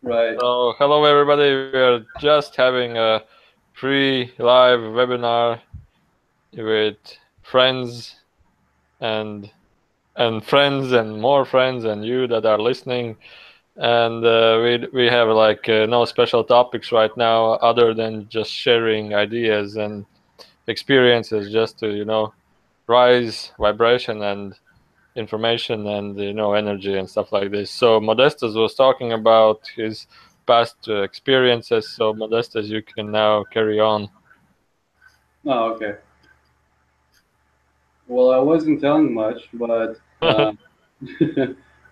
Right. So, hello everybody. We are just having a free live webinar with friends and friends and more friends and you that are listening. And we have like no special topics right now other than just sharing ideas and experiences, just to rise vibration and information and energy and stuff like this. So Modestas was talking about his past experiences. So Modestas, you can now carry on. Oh, okay. Well, I wasn't telling much, but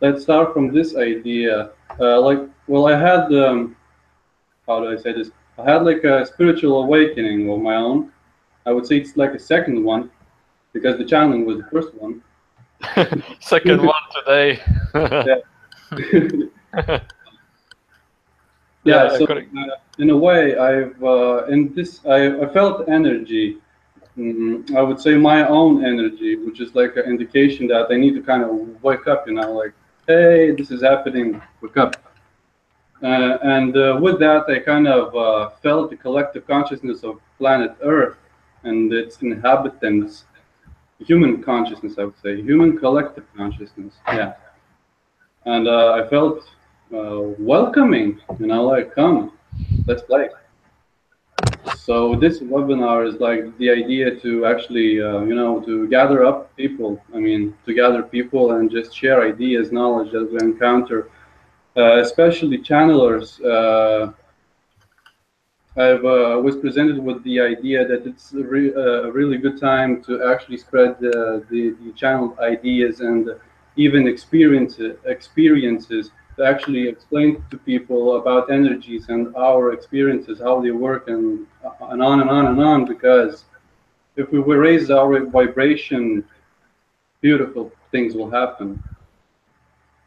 let's start from this idea. I had how do I say this? I had like a spiritual awakening of my own. I would say it's like a second one because the channeling was the first one. Second one today. Yeah. Yeah. Yeah, So correct. in a way, I felt energy. I would say my own energy, which is like an indication that I need to kind of wake up, like, hey, this is happening, wake up. And with that, I kind of felt the collective consciousness of planet Earth and its inhabitants, human consciousness, I would say, human collective consciousness. Yeah. And I felt welcoming, like, come, let's play. So this webinar is like the idea to actually, to gather up people. I mean, to gather people and just share ideas, knowledge that we encounter, especially channelers. I was presented with the idea that it's a really good time to actually spread the channeled ideas and even experiences to actually explain to people about energies and our experiences, how they work, and on and on and on. Because if we will raise our vibration, beautiful things will happen.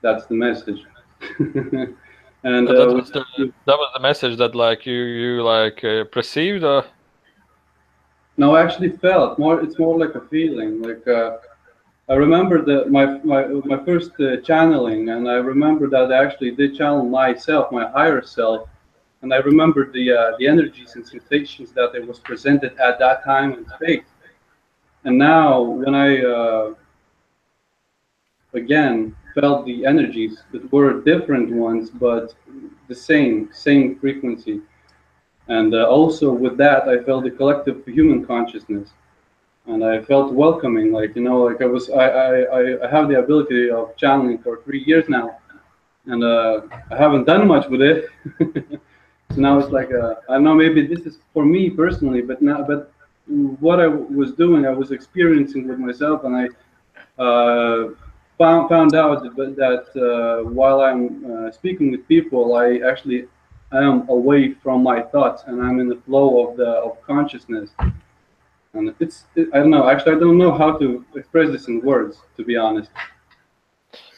That's the message. And That was the message that like you like perceived. no, I actually felt more. It's more like a feeling, like. I remember my first channeling, and I remember that I actually did channel myself, my higher self, and I remember the energies and sensations that it was presented at that time and space. And now, when I again felt the energies that were different ones, but the same frequency, and also with that, I felt the collective human consciousness. And I felt welcoming, like, like I have the ability of channeling for 3 years now, and I haven't done much with it. So now it's like I don't know, maybe this is for me personally, but what I was doing, I was experiencing with myself, and I found out that while I'm speaking with people, I am away from my thoughts, and I'm in the flow of consciousness. And I don't know. Actually, I don't know how to express this in words, to be honest.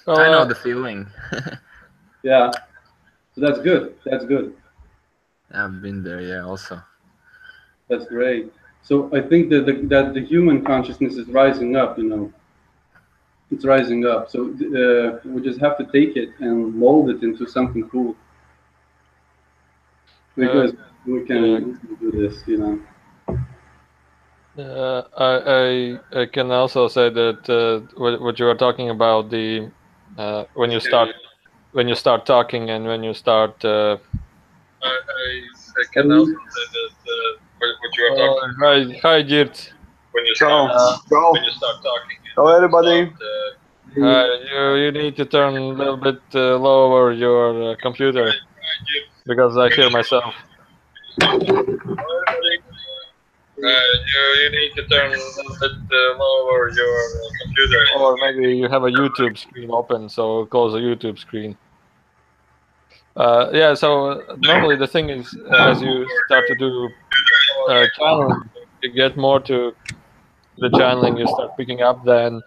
Well, I know the feeling. Yeah. So that's good. That's good. I've been there, yeah, also. That's great. So I think that the human consciousness is rising up. It's rising up. So we just have to take it and mold it into something cool, uh, because we can do this. I can also say that what you are talking about, the when you start talking and when you start I can also And say that what you are talking hi Ģirts. When you start Ciao. Ciao. when you start talking and Ciao, when you everybody. start hi, you need to turn a little bit lower your computer because I hear myself. You need to turn a little bit lower your computer, or maybe you have a YouTube screen open, so close the YouTube screen. Yeah, so normally the thing is, as you start to do channeling, you get more to the channeling, you start picking up. Then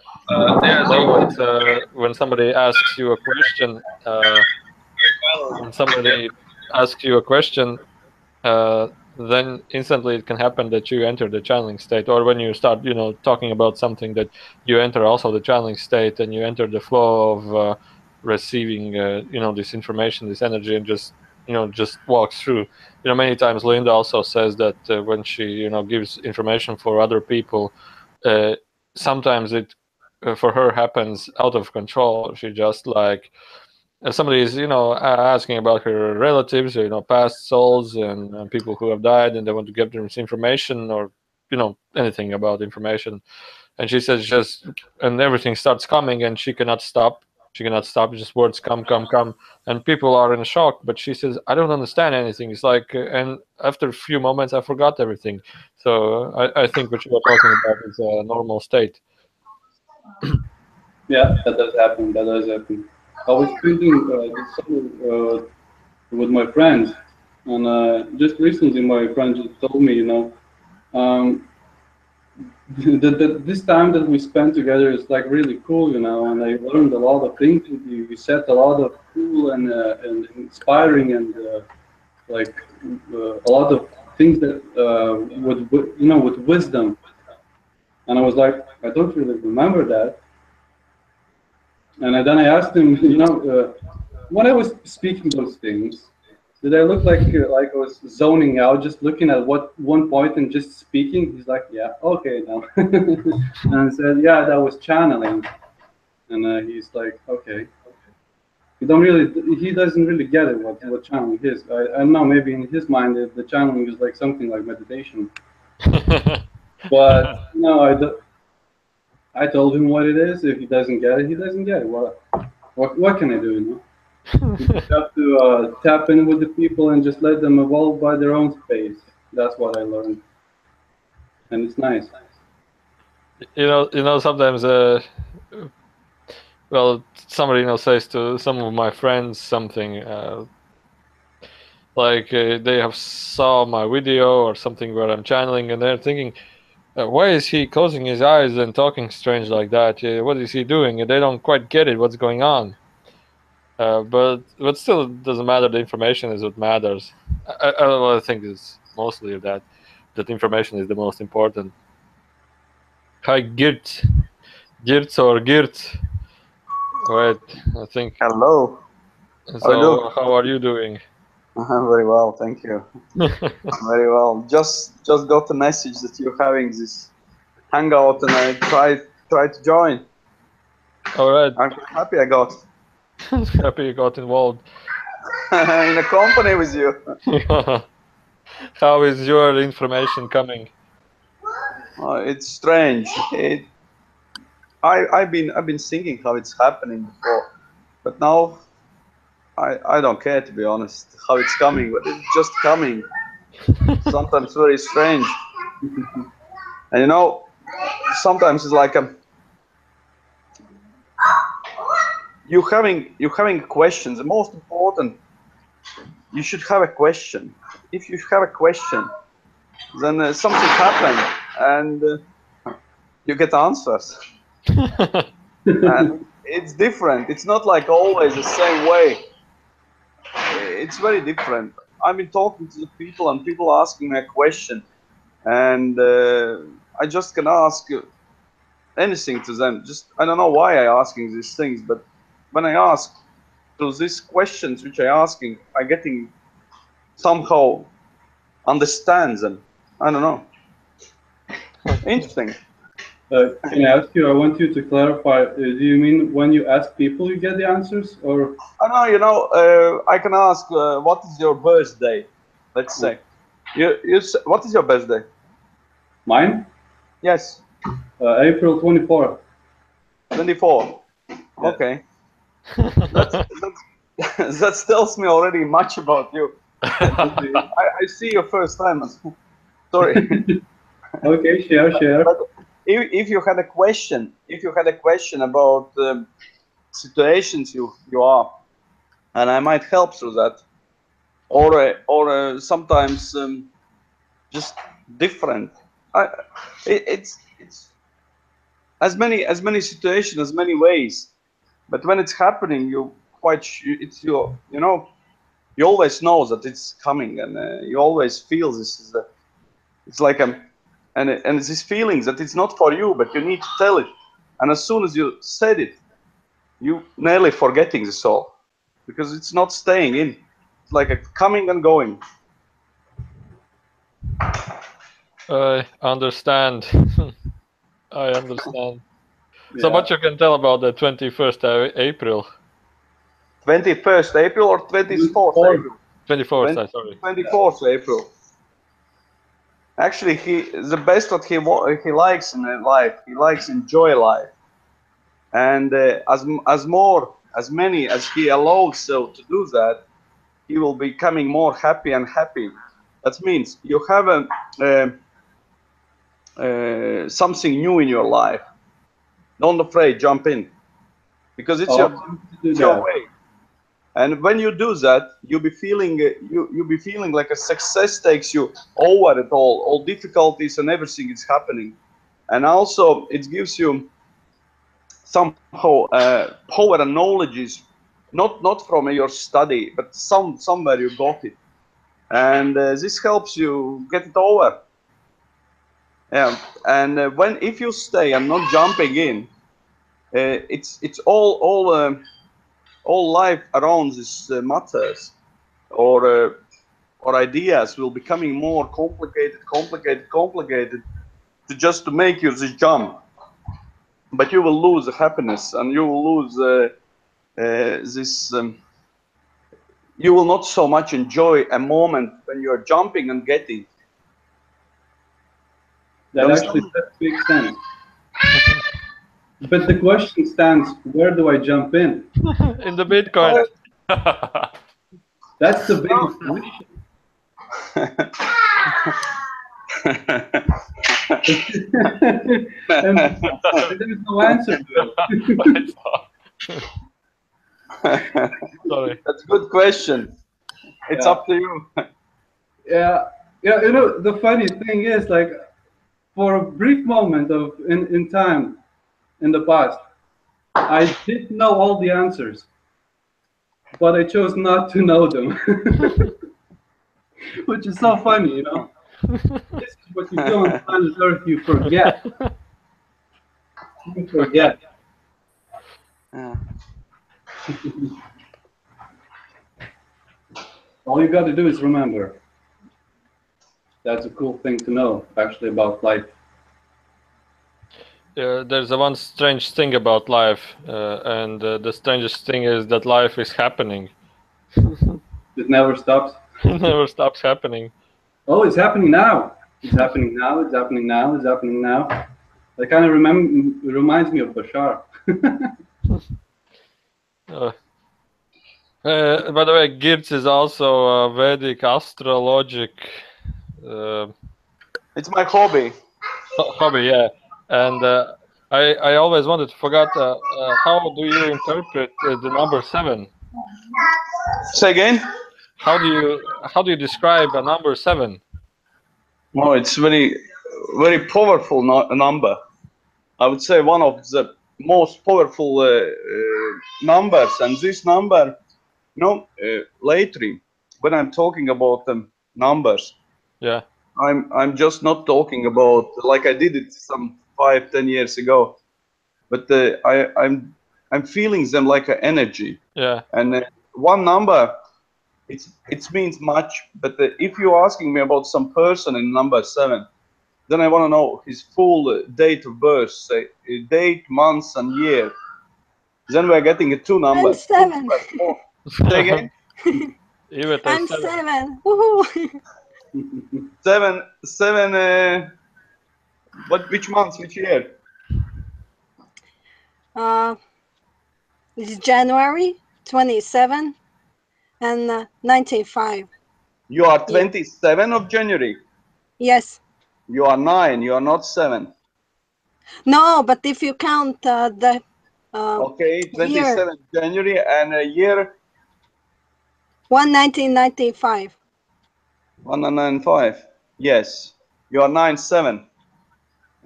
when somebody asks you a question, when somebody asks you a question, then instantly it can happen that you enter the channeling state, or when you start talking about something, that you enter also the channeling state and you enter the flow of receiving this information, this energy, and just just walks through. Many times Linda also says that when she gives information for other people, sometimes it for her happens out of control. She just like somebody is asking about her relatives, past souls and people who have died, and they want to give them this information or anything about information. And she says and everything starts coming, and she cannot stop. She cannot stop. Just words come, and people are in shock. But she says, "I don't understand anything." It's like, and after a few moments, I forgot everything. So I think what you are talking about is a normal state. Yeah, that does happen. That does happen. I was spending this summer with my friends, and just recently, my friend just told me, um, this time that we spent together is like really cool, and I learned a lot of things with you. You said a lot of cool and inspiring and like a lot of things that with wisdom. And I was like, I don't really remember that. And then I asked him, when I was speaking those things, did I look like I was zoning out, just looking at what one point and just speaking? He's like, yeah, okay, now. And I said, yeah, that was channeling. And he's like, okay. He doesn't really get it what channeling is. I don't know, maybe in his mind the channeling is like something like meditation. But no, I told him what it is. If he doesn't get it, he doesn't get it. What can I do? You just have to tap in with the people and just let them evolve by their own space. That's what I learned, and it's nice. Sometimes well, somebody says to some of my friends something like they have saw my video or something where I'm channeling, and they're thinking, why is he closing his eyes and talking strange like that? What is he doing? And they don't quite get it. What's going on? But still, it doesn't matter. The information is what matters. I think it's mostly that information is the most important. Hi, Ģirts or Ģirt. Wait, I think. Hello. So, how are you doing? I'm very well, thank you. Very well. Just got a message that you're having this hangout, and I tried to join. All right. I'm happy I got. Happy you got involved. In a company with you. How is your information coming? It's strange. I've been thinking how it's happening before, but now I don't care, to be honest, how it's coming, but it's just coming. Sometimes very strange. And sometimes it's like you're having questions. The most important, you should have a question. If you have a question, then something happens and you get answers. And it's different. It's not like always the same way. It's very different. I've been talking to the people and people asking me a question, and I just can ask anything to them. Just I don't know why I'm asking these things, but when I ask those these questions which I'm asking, I'm getting somehow understand them. I don't know. Interesting. Can I ask you? I want you to clarify. Do you mean when you ask people, you get the answers, or? I know. I can ask, what is your birthday? Let's say. What is your birthday? Mine? Yes. April 24th. 24. Yeah. Okay. That tells me already much about you. I see your first time. Sorry. Okay, share. But if you had a question, about situations you are, and I might help through that, or sometimes just different. It's as many situations, as many ways, but when it's happening, you always know that it's coming, and you always feel this is it's like and this feeling that it's not for you, but you need to tell it, and as soon as you said it, you nearly forgetting the soul, because it's not staying in. like a coming and going. I understand. I understand. So Yeah. much you can tell about the 21st April. 21st April or 24th April? 24th, sorry. 24th April. Actually, the best what he likes in life. He likes enjoy life, and as many as he allows so to do that, he will be becoming more happy and happy. That means you have something new in your life. Don't afraid, jump in, because it's your way. And when you do that, you'll be feeling like a success takes you over it all difficulties and everything is happening, and also it gives you somehow power and knowledge is not from your study, but somewhere you got it, and this helps you get it over. Yeah, and if you stay and not jumping in, it's all life around this matters or ideas will becoming more complicated to make you this jump, but you will lose the happiness and you will lose this. You will not so much enjoy a moment when you're jumping and getting. That actually does make sense. But the question stands, where do I jump in? In the Bitcoin. That's the biggest question. And there's no answer to it. Sorry. That's a good question. It's up to you. Yeah, you know, the funny thing is, like, for a brief moment in time in the past, I did know all the answers, but I chose not to know them. Which is so funny, you know. This is what you do on planet Earth, you forget. You forget. Yeah. All you got to do is remember. That's a cool thing to know, actually, about life. There's one strange thing about life, and the strangest thing is that life is happening. It never stops. It never stops happening. Oh, it's happening now. It's happening now. It's happening now. It's happening now. That kind of reminds me of Bashar. By the way, Ģirts is also a Vedic astrologic. It's my hobby. Hobby, yeah. And I always wanted to forget how do you interpret the number 7? Say again? How do you describe a number 7? Oh, it's very powerful number. I would say one of the most powerful numbers, and this number, lately when I'm talking about numbers, yeah, I'm just not talking about like I did it some 5-10 years ago, but I'm feeling them like an energy. Yeah. And one number, it means much. But if you're asking me about some person in number 7, then I want to know his full date of birth, say date, months, and year. Then we're getting 2 numbers. I'm 7. Say again? I'm 7. Woohoo! 7. Which month? Which year? It's January 27 and 1905. You are 27 of January. Yes. You are 9. You are not 7. No, but if you count the okay, 27 year. January and a year. 1995. 1995. Yes, you are 9-7,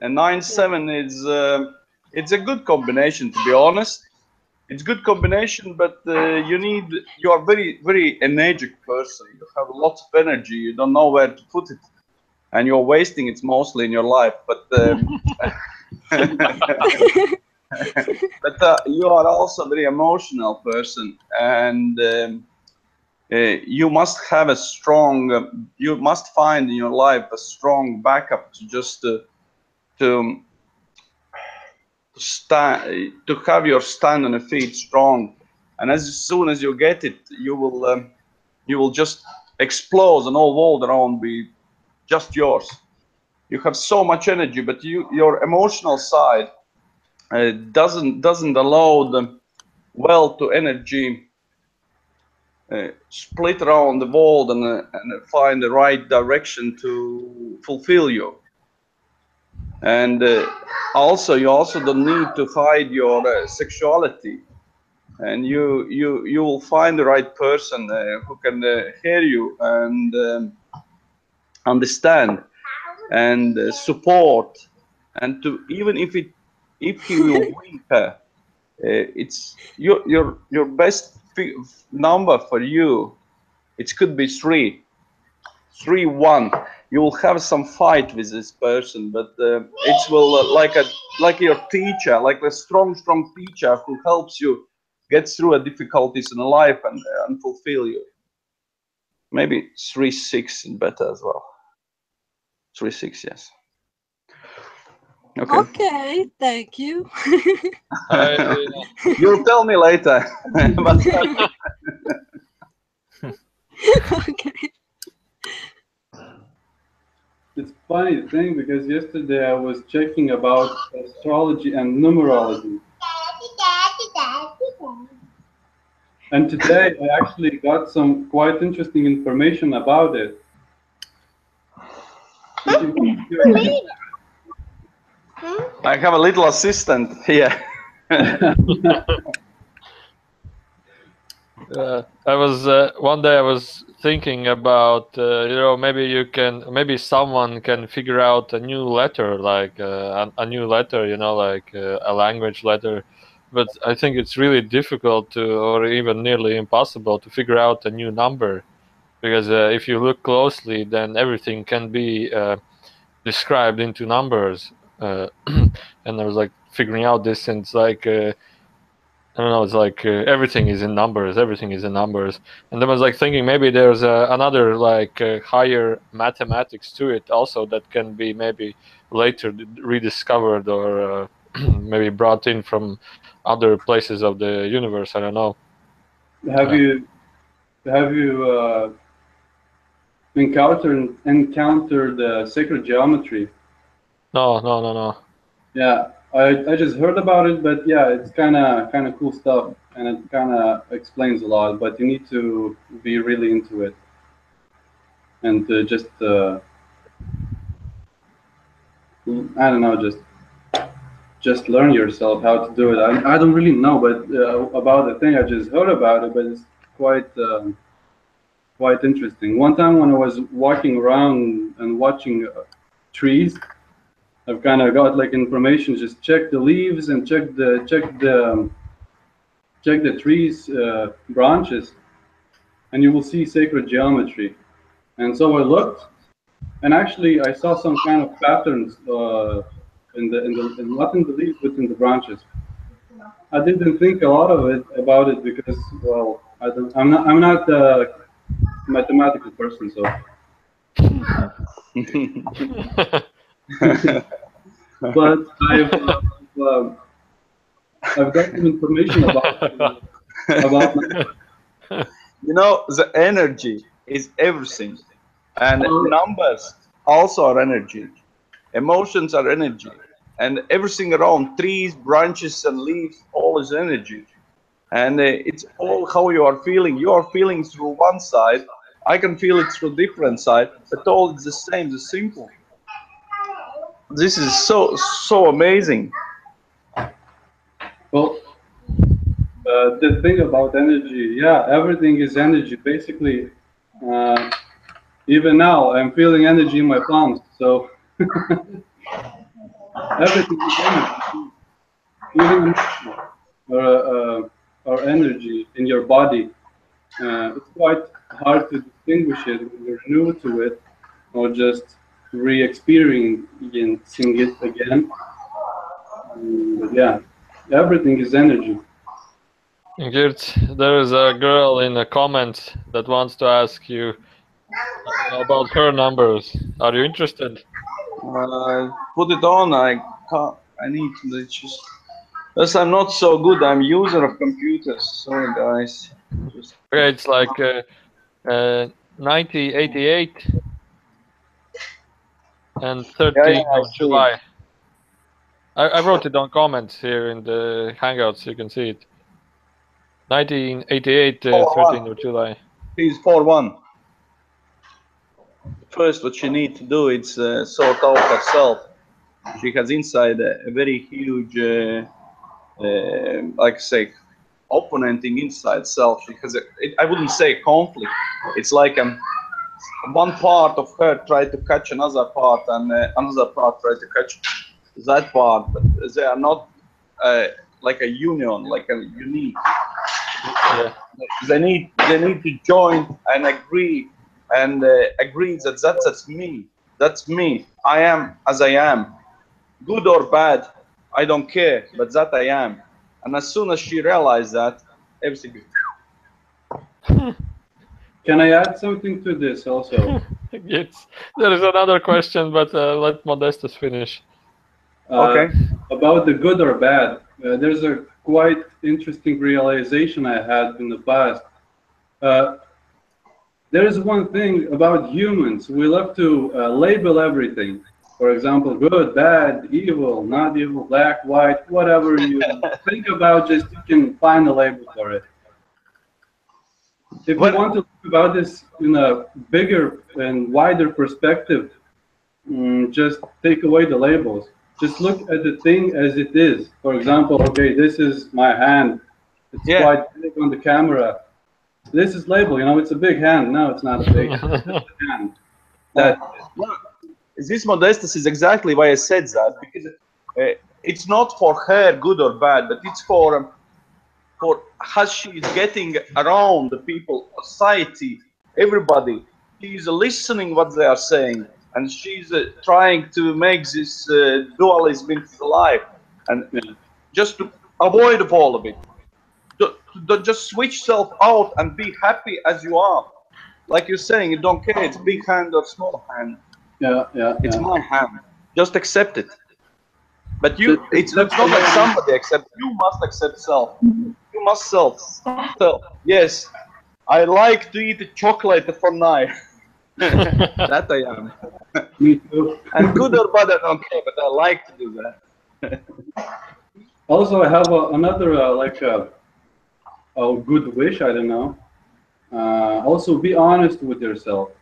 and 9-7 is it's a good combination, to be honest. It's good combination, but you are very energetic person. You have lots of energy. You don't know where to put it, and you're wasting it mostly in your life. But but you are also a very emotional person, and you must have a strong, you must find in your life a strong backup to just to stand, to have your stand on the feet strong. And as soon as you get it, you will just explode, and all world around be just yours. You have so much energy, but your emotional side doesn't allow the well to energy split around the world and find the right direction to fulfill you. And also, you also don't need to hide your sexuality, and you will find the right person who can hear you and understand and support, and to even if he will weep, it's your best number for you. It could be 3-1. You will have some fight with this person, but it will like your teacher, like a strong teacher who helps you get through the difficulties in life and fulfill you. Maybe 3-6 is better as well. 3-6, yes. Okay. Okay, thank you. You'll tell me later. But Okay. It's funny thing because yesterday I was checking about astrology and numerology. And today I actually got some quite interesting information about it. I have a little assistant here. I was one day I was thinking about maybe someone can figure out a new letter, like a new letter, like a language letter, but I think it's really difficult to, or even nearly impossible to figure out a new number, because if you look closely, then everything can be described into numbers, and I was like figuring out this, and it's like I don't know, it's like everything is in numbers, and then I was like thinking maybe there's another like higher mathematics to it also that can be maybe later rediscovered or maybe brought in from other places of the universe. I don't know. Have you encountered sacred geometry? No. Yeah, I just heard about it, but yeah, it's kind of cool stuff, and it kind of explains a lot. But you need to be really into it, and just I don't know, just learn yourself how to do it. I don't really know, but about the thing I just heard about it, but it's quite interesting. One time when I was walking around and watching trees, I've kind of got like information. Just check the leaves and check the trees branches, and you will see sacred geometry. And so I looked, and actually I saw some kind of patterns not in the leaves but in the branches. I didn't think a lot about it because, well, I'm not a mathematical person, so. But I've got some information about the energy is everything, and numbers also are energy. Emotions are energy, and everything around trees, branches, and leaves, all is energy. And it's all how you are feeling. You are feeling through one side. I can feel it through different side, but all is the same, the simple. This is so amazing. Well, the thing about energy, yeah, everything is energy. Basically, even now, I'm feeling energy in my palms. So everything is energy. Even or energy in your body. It's quite hard to distinguish it when you're new to it, or just re-experiencing it again. Yeah, everything is energy. Ģirts, there is a girl in the comments that wants to ask you about her numbers. Are you interested? Put it on. I can't. I need to just. As I'm not so good. I'm user of computers. Sorry, guys. Just, Okay, it's like 1988 and 13th I of see. July. I wrote it on comments here in the Hangouts. You can see it. 1988, 13th of July. Please 4-1. First, what she need to do is sort out herself. She has inside a very huge, like I say, opponenting inside self. She has I wouldn't say conflict. It's like one part of her try to catch another part, and another part try to catch that part. But they are not like a union, like a unique. Yeah. They need to join and agree that that's me. That's me. I am as I am, good or bad. I don't care, but that I am. And as soon as she realized that, everything. Can I add something to this also? Yes. There is another question, but let Modestas finish. Okay. About the good or bad, there's a quite interesting realization I had in the past. There is one thing about humans. We love to label everything. For example, good, bad, evil, not evil, black, white, whatever you think about, just you can find a label for it. If you want to think about this in a bigger and wider perspective, just take away the labels. Just look at the thing as it is. For example, okay, this is my hand. It's quite big on the camera. This is label, you know, it's a big hand. No, it's not a big hand. This Modestas is exactly why I said that, because it's not for her good or bad, but it's for how she is getting around the people, society, everybody. She's listening what they are saying, and she's trying to make this dualism into life, and just to avoid all of it. Just switch self out and be happy as you are. Like you're saying, you don't care, it's big hand or small hand. It's my hand. Just accept it. But it's not like somebody accept. You must accept self. You must self. Yes, I like to eat chocolate for night. That I am. Me too. And good or bad, I don't care, but I like to do that. Also, I have another a good wish. I don't know. Also, be honest with yourself.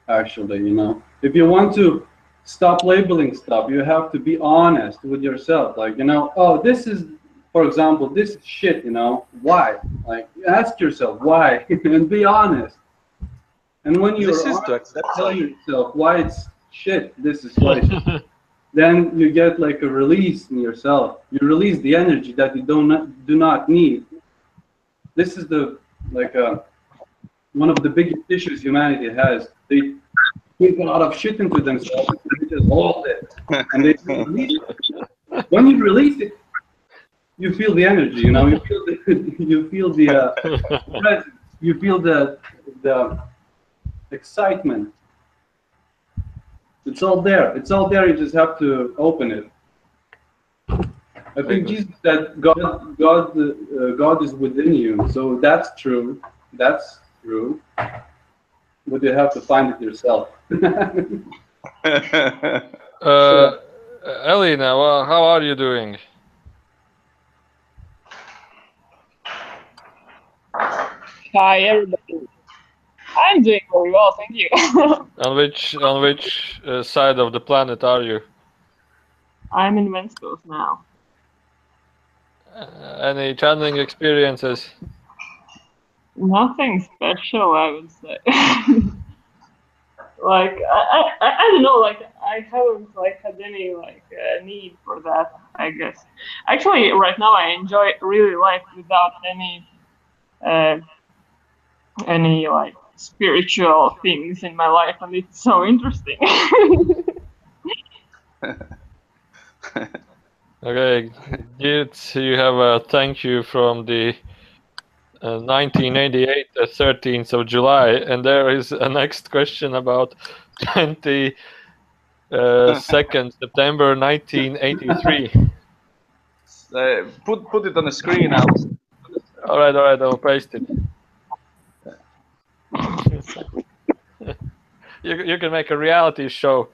Actually, you know, if you want to stop labeling stuff, you have to be honest with yourself. Like, you know, oh, this is, for example, this is shit. You know, why? Like, ask yourself why, and be honest. And when you're honest, tell yourself why it's shit. This is why. Then you get like a release in yourself. You release the energy that you do not need. This is the one of the biggest issues humanity has. They take a lot of shit into themselves and they just hold it. And they release it. When you release it, you feel the energy. You know, you feel the presence. You feel the excitement. It's all there. It's all there. You just have to open it. I think Jesus said God is within you. So that's true. That's true. But you have to find it yourself. Elena, well, how are you doing? Hi, everybody. I'm doing very well, thank you. On which side of the planet are you? I'm in Ventspils now. Any channeling experiences? Nothing special, I would say. Like I don't know. Like I haven't had any need for that. I guess. Actually, right now I enjoy really life without any spiritual things in my life, and it's so interesting. Okay, Ģirts, you have a thank you from the 1988, 13th of July, and there is a next question about 22nd September 1983. Put it on the screen, Alex. All right, I'll paste it. You can make a reality show.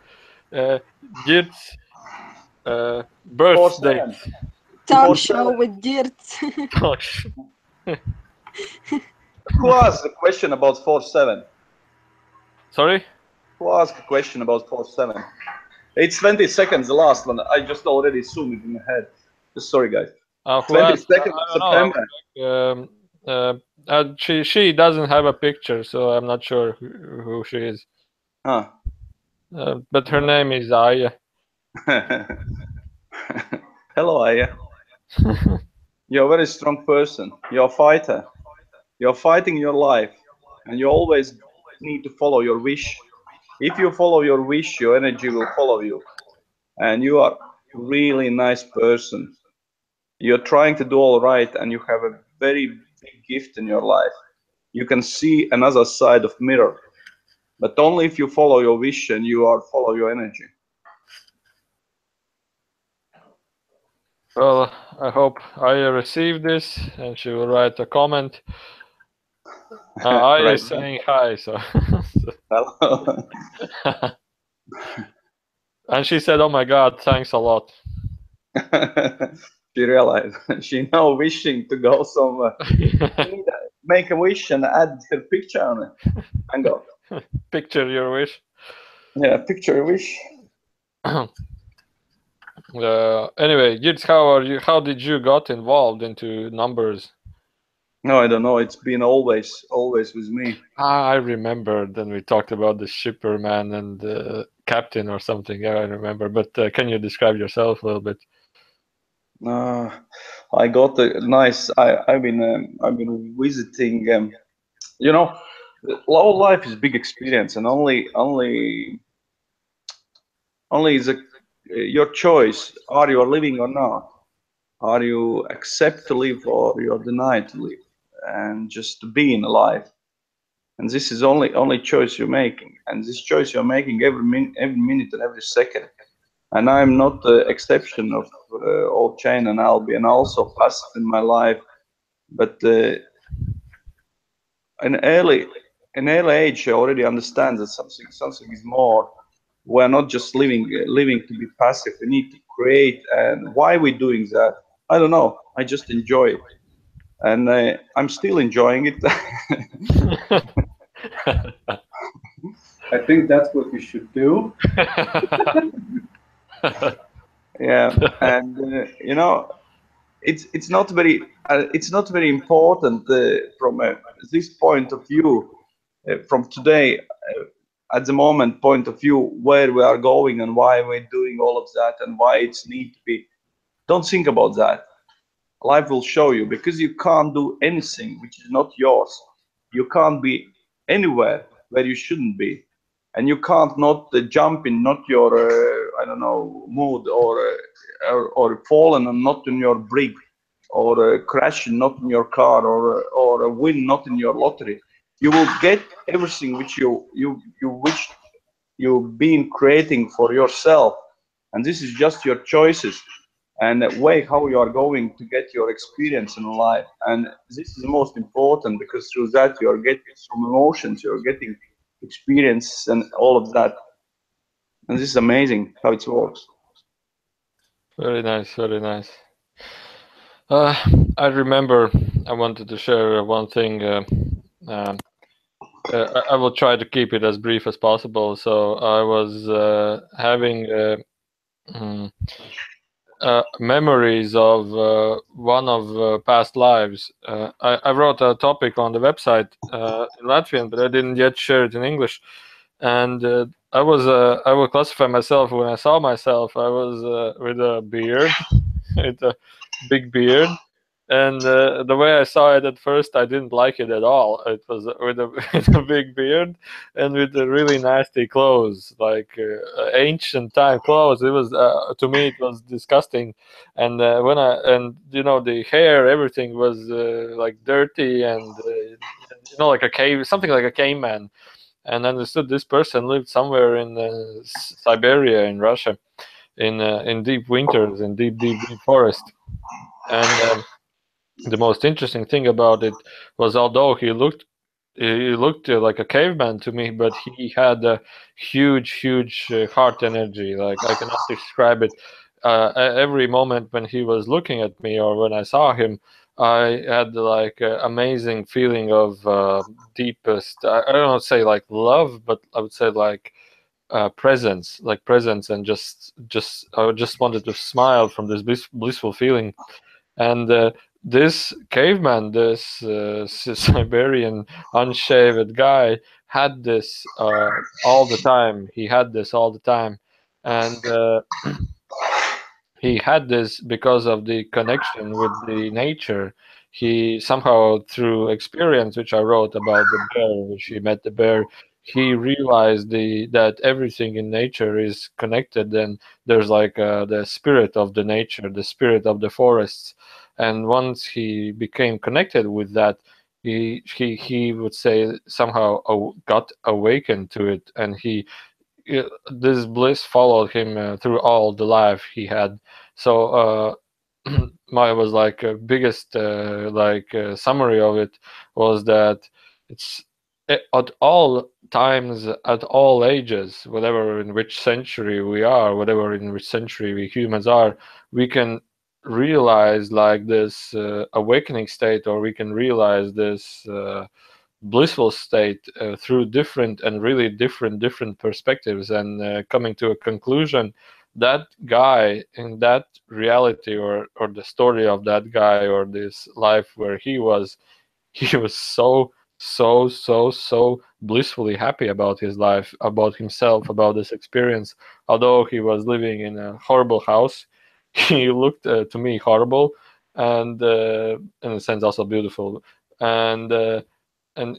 Ģirts birth date. Talk 47. show with Ģirts. Who asked the question about 47? Sorry? Who asked a question about 47? It's 20 seconds, the last one. I just already zoomed it in my head. Sorry, guys. Who 20 asked? seconds I don't September. know. She doesn't have a picture, so I'm not sure who she is. Huh. But her name is Aya. Hello, Aya. You're a very strong person. You're a fighter. You're fighting your life, and you always need to follow your wish. If you follow your wish, your energy will follow you. And you are a really nice person. You're trying to do all right, and you have a very big gift in your life. You can see another side of mirror, but only if you follow your wish and you follow your energy. Well, I hope Aya received this, and she will write a comment. Aya Right. is saying hi, so. Hello. And she said, "Oh my God, thanks a lot." She realized she now wishing to go somewhere. Make a wish and add her picture on it and go. Picture your wish. Yeah, picture your wish. Anyway, Ģirts, how are you? How did you got involved into numbers? No, I don't know. It's been always with me. I remember. Then we talked about the shipper man and the captain or something. Yeah, I remember. But can you describe yourself a little bit? I got a nice. I've been visiting. You know, all life is big experience, and only is your choice. Are you living or not? Are you accept to live or you're denied to live? And just to be in life. And this is only choice you're making. And this choice you're making every minute and every second. And I'm not the exception of old Chain and Albi, and also passive in my life. But in early age, I already understand that something is more. We're not just living to be passive. We need to create. And why we're doing that, I don't know. I just enjoy it, and I'm still enjoying it. I think that's what you should do. Yeah, and you know, it's not very important from this point of view, from today, at the moment point of view, where we are going and why we're doing all of that and why it's need to be. Don't think about that. Life will show you, because you can't do anything which is not yours. You can't be anywhere where you shouldn't be, and you can't not jump in not your I don't know, mood, or fallen and not in your brig, or crash not in your car, or win not in your lottery. You will get everything which you've been creating for yourself, and this is just your choices and the way how you are going to get your experience in life. And this is the most important, because through that you are getting some emotions, you're getting experience and all of that. And this is amazing how it works. Very nice, very nice. I remember I wanted to share one thing. I will try to keep it as brief as possible. So I was having memories of one of past lives. I wrote a topic on the website in Latvian, but I didn't yet share it in English. And I would classify myself, when I saw myself, I was with a beard, with a big beard, And the way I saw it at first, I didn't like it at all. It was with a, with a big beard and with the really nasty clothes, like ancient time clothes. It was to me, it was disgusting. And when I and the hair, everything was like dirty and like a cave, something like a caveman. And I understood this person lived somewhere in Siberia, in Russia, in deep winters, in deep forest. And the most interesting thing about it was, although he looked like a caveman to me, but he had a huge heart energy. Like, I cannot describe it. Every moment when he was looking at me or when I saw him, I had like an amazing feeling of deepest. I don't say like love, but I would say like presence, and just I just wanted to smile from this blissful feeling. And this caveman, this Siberian unshaved guy, had this all the time. He had this all the time, and he had this because of the connection with the nature. He somehow, through experience, which I wrote about the bear, which he met the bear, he realized that everything in nature is connected, and there's like the spirit of the nature, the spirit of the forests. And once he became connected with that, he would say somehow got awakened to it, and this bliss followed him through all the life he had. So my was like biggest summary of it was that it's at all times, at all ages, whatever in which century we are, whatever in which century we humans are, we can realize like this awakening state, or we can realize this blissful state through different and really different perspectives, and coming to a conclusion. That guy in that reality, or the story of that guy, or this life where he was so blissfully happy about his life, about himself, about this experience. Although he was living in a horrible house, he looked to me horrible, and in a sense also beautiful. And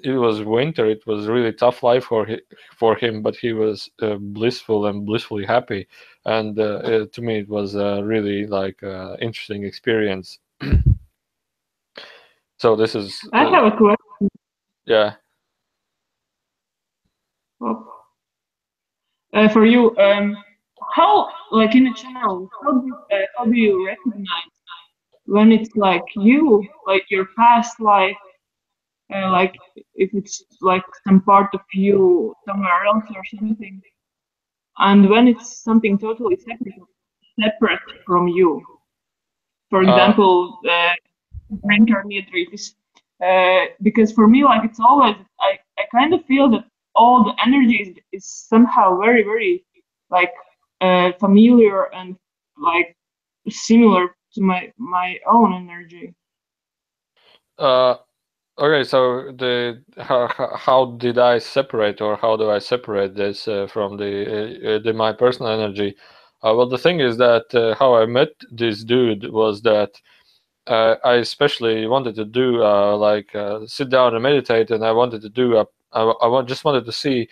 it was winter. It was really tough life for him, but he was blissful and blissfully happy. And to me, it was really like interesting experience. So this is I have a question. yeah. For you. How, like in a channel, how do you recognize when it's like you, like your past life, like if it's like some part of you somewhere else or something, and when it's something totally separate from you? For example, reincarnator, because for me, like it's always, I kind of feel that all the energy is somehow very like familiar and like similar to my own energy. Okay, so how did I separate, or how do I separate this from the my personal energy? Well, the thing is that how I met this dude was that I especially wanted to do sit down and meditate, and I wanted to do just wanted to see.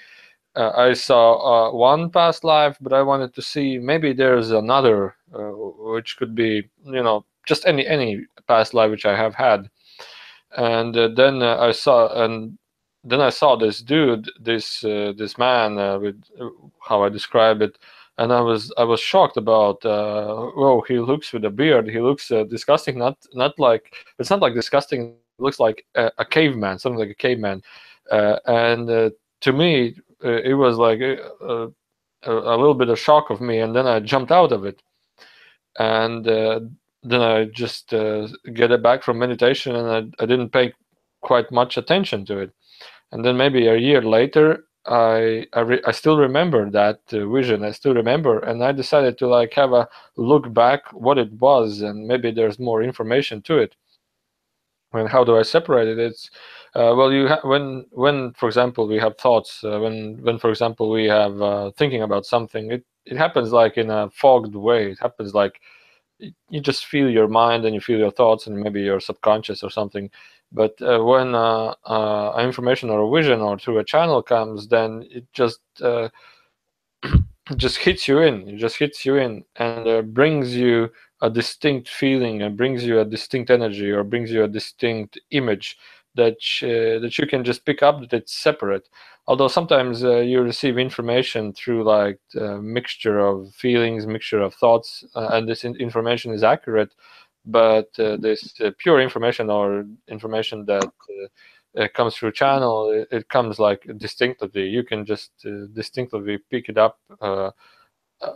I saw one past life, but I wanted to see maybe there's another, which could be just any past life which I have had. And then I saw this dude, this man with how I describe it, and I was shocked about. Whoa, he looks with a beard. He looks disgusting. Not like, it's not like disgusting. It looks like a caveman, something like a caveman. And to me, it was like a little bit of shock of me, and then I jumped out of it, and then I just get it back from meditation, and I didn't pay quite much attention to it. And then maybe a year later, I still remember that vision. I still remember, and I decided to like have a look back what it was, and maybe there's more information to it. And how do I separate it? It's well, when for example we have thoughts, when for example we have thinking about something, it happens like in a fogged way. It happens like you just feel your mind and you feel your thoughts and maybe your subconscious or something. But when information or a vision or through a channel comes, then it just hits you in. It just hits you in and brings you a distinct feeling and brings you a distinct energy or brings you a distinct image that that you can just pick up, that it's separate. Although sometimes you receive information through like a mixture of feelings, mixture of thoughts, and this information is accurate. But this pure information or information that comes through channel, it comes like distinctively. You can just distinctively pick it up.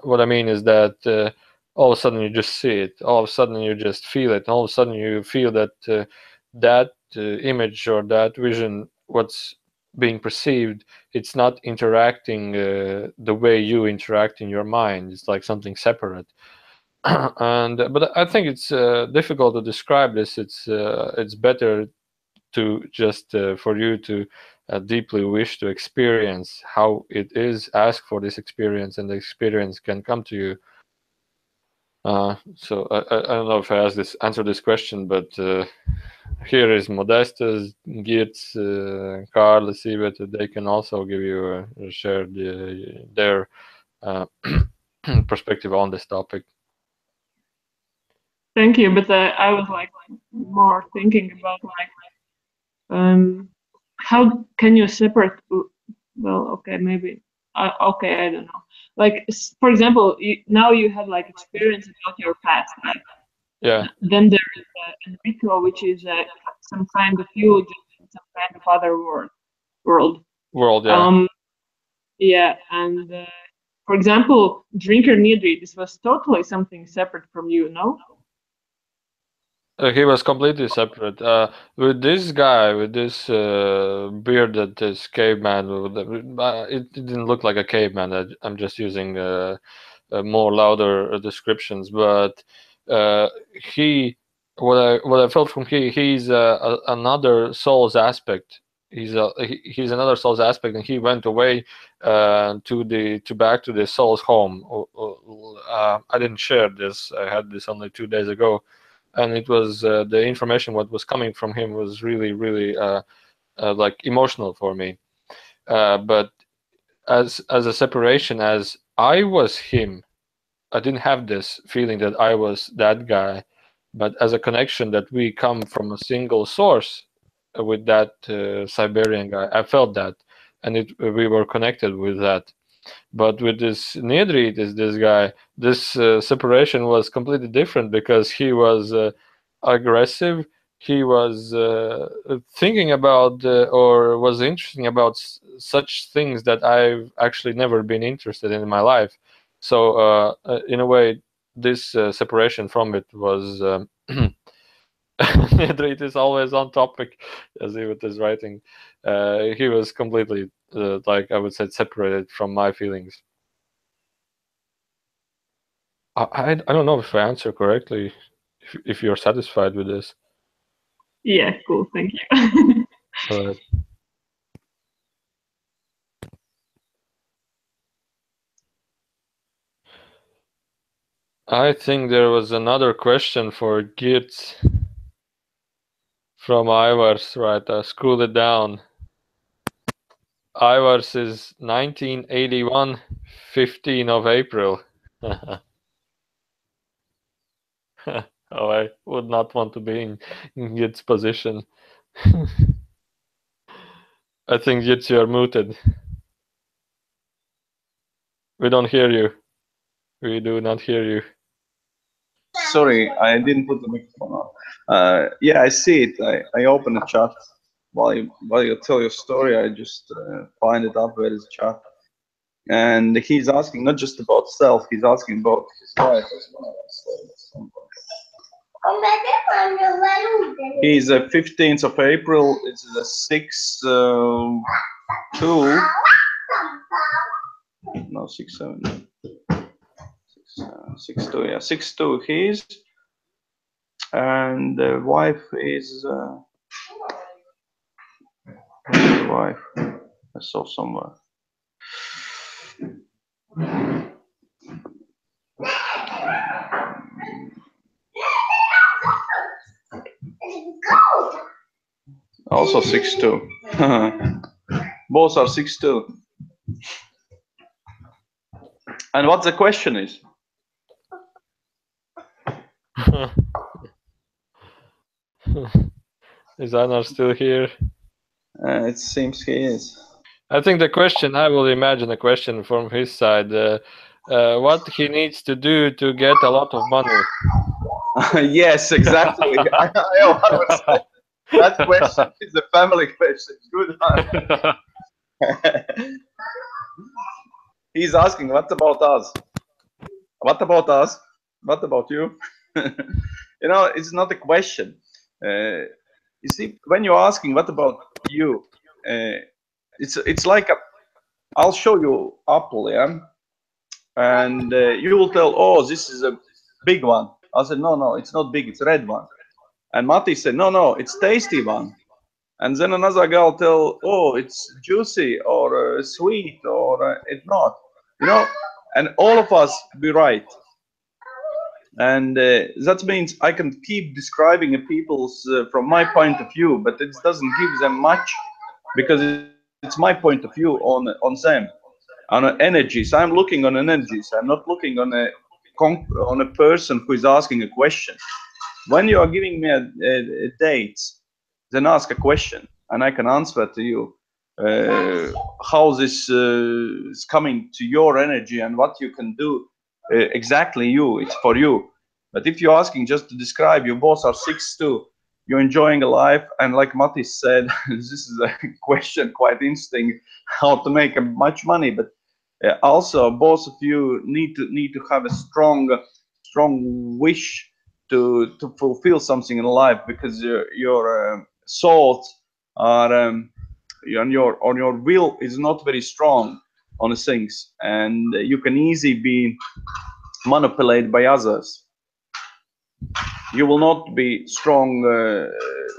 What I mean is that all of a sudden you just see it. All of a sudden you just feel it. All of a sudden you feel that that image or that vision, what's being perceived, it's not interacting the way you interact in your mind. It's like something separate. But I think it's difficult to describe this. It's better to just for you to deeply wish to experience how it is. Ask for this experience, and the experience can come to you. So I don't know if I answered this question, but here is Modestas, Ģirts, Karl, Siveta. They can also give you share their perspective on this topic. Thank you, but I was like more thinking about like how can you separate? Well, okay, maybe. Okay, I don't know. Like for example, now you have like experience about your past life. Yeah. Then there is Enrico, which is some kind of you, just some kind of other world. Yeah. Yeah, and for example, Drinker Nidri, this was totally something separate from you, no? He was completely separate. With this guy, with this bearded, this caveman, it didn't look like a caveman. I'm just using more louder descriptions. But what I felt from he's another soul's aspect. He's another soul's aspect, and he went away back to the soul's home. I didn't share this. I had this only 2 days ago. And it was the information what was coming from him was really like emotional for me, but as a separation, as I was him, I didn't have this feeling that I was that guy, but as a connection that we come from a single source with that Siberian guy, I felt that, and we were connected with that. But with this Nedrit, this guy, this separation was completely different because he was aggressive. He was thinking about or was interesting about such things that I've actually never been interested in my life. So in a way, this separation from it was. Nedrit is always on topic, as he was writing. He was completely, like I would say, separated from my feelings. I don't know if I answer correctly. If you're satisfied with this. Yeah, cool. Thank you. All right. I think there was another question for Ģirts from Ivars, right? Scroll it down. Ivars is 1981, 15 of April. Oh, I would not want to be in Ģirts' position. I think Ģirts, you are muted. We don't hear you. We do not hear you. Sorry, I didn't put the microphone on. Yeah, I see it. I open the chat while you tell your story. I just find it up where is the chat, and he's asking not just about self. He's asking about his life as well. He's 15th of April. It's the 6-2. No, 6-7. 6-2. Yeah, 6-2. He's, and the wife is. The wife. I saw somewhere. Also 6'2". Both are 6'2". And what the question is? Is Anar still here? It seems he is. I think the question, I will imagine a question from his side. What he needs to do to get a lot of money. Yes, exactly. I would say that question is a family question. Good one. He's asking, what about us? What about us? What about you? You know, it's not a question. You see, when you're asking, what about you? It's like I'll show you apple, yeah, and you will tell, oh, this is a big one. I said, no, it's not big, it's a red one. And Mati said, no, it's tasty one. And then another girl tell, oh, it's juicy or sweet or it's not, you know. And all of us be right. And that means I can keep describing people's from my point of view, but it doesn't give them much because it's my point of view on them, on energies. I'm looking on energies. I'm not looking on a person who is asking a question. When you are giving me a date, then ask a question, and I can answer to you how this is coming to your energy and what you can do. Exactly, it's for you. But if you're asking just to describe, you both are 6'2", you're enjoying a life, and like Mati said, this is a question quite interesting, how to make much money. But also, both of you need to have a strong wish to fulfill something in life, because your thoughts are and your will is not very strong on the things, and you can easily be manipulated by others. You will not be strong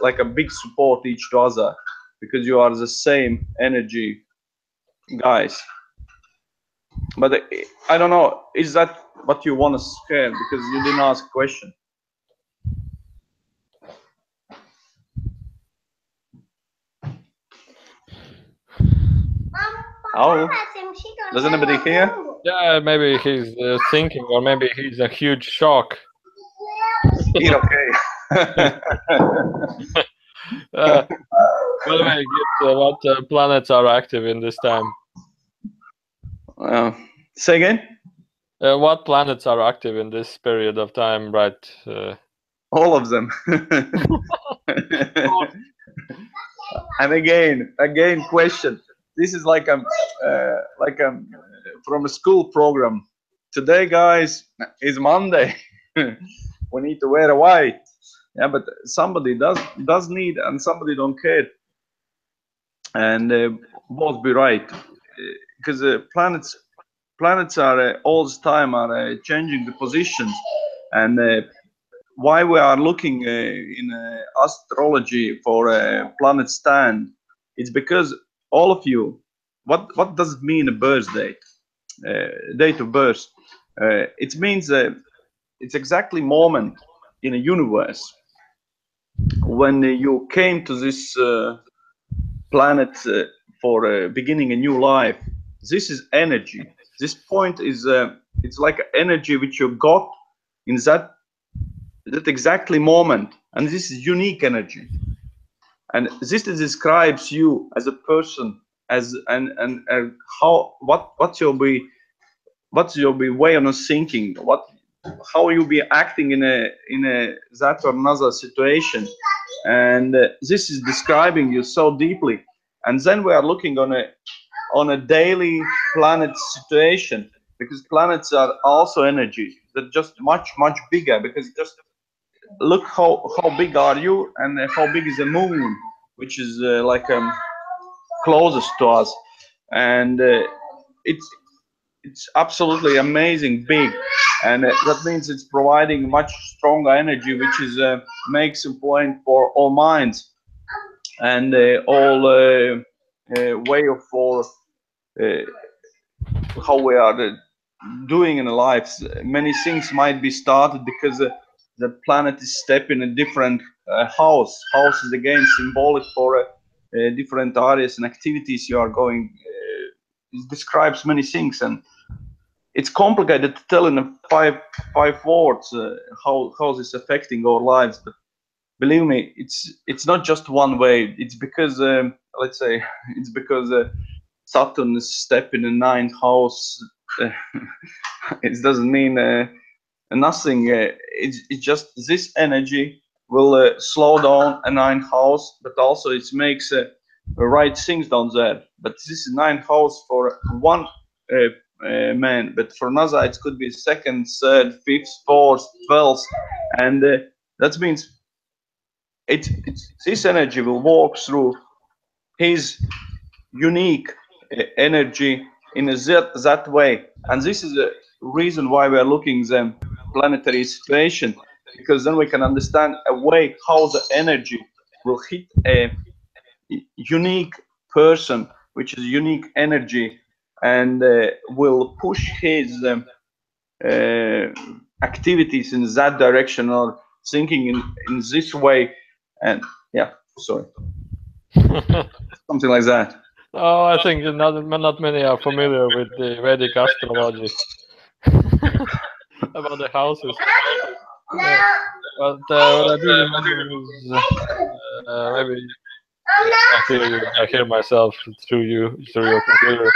like a big support each to other, because you are the same energy guys. But I don't know, is that what you want to share? Because you didn't ask a question. Oh, does anybody hear? Yeah, maybe he's thinking, or maybe he's a huge shock. You're okay. By the way, what planets are active in this time? Say again? What planets are active in this period of time, right? All of them. And again, question. This is like from a school program. Today, guys, is Monday. We need to wear a white. Yeah, but somebody does need, and somebody don't care. And both be right, because planets are all the time are changing the positions, and why we are looking in astrology for a planet stand, it's because all of you, what does it mean, a birth date, date of birth? It means it's exactly moment in a universe when you came to this planet for beginning a new life. This is energy. This point is it's like energy which you got in that exactly moment, and this is unique energy, and this describes you as a person, as and how what's your way of thinking, how you be acting in a that or another situation, and this is describing you so deeply. And then we are looking on a daily planet situation, because planets are also energy, that just much bigger, because just look how big are you, and how big is the moon, which is like closest to us, and it's absolutely amazing big, and that means it's providing much stronger energy, which is makes a point for all minds, and all way of for how we are doing in life. Many things might be started because the planet is stepping a different a house. House is again symbolic for different areas and activities you are going. It describes many things, and it's complicated to tell in five words how this is affecting our lives. But believe me, it's not just one way. It's because let's say it's because Saturn is stepping in the ninth house. It doesn't mean nothing. It's just this energy will slow down a ninth house, but also it makes the right things down there. But this is ninth house for one man, but for another it could be second, third, fifth, fourth, 12th, and that means it's this energy will walk through his unique energy in that way, and this is the reason why we are looking the planetary situation, because then we can understand a way how the energy will hit a unique person, which is unique energy, and will push his activities in that direction or thinking in this way, and yeah, sorry, something like that. Oh, I think not many are familiar with the Vedic astrology about the houses. But what I do remember is maybe I hear myself through your computer.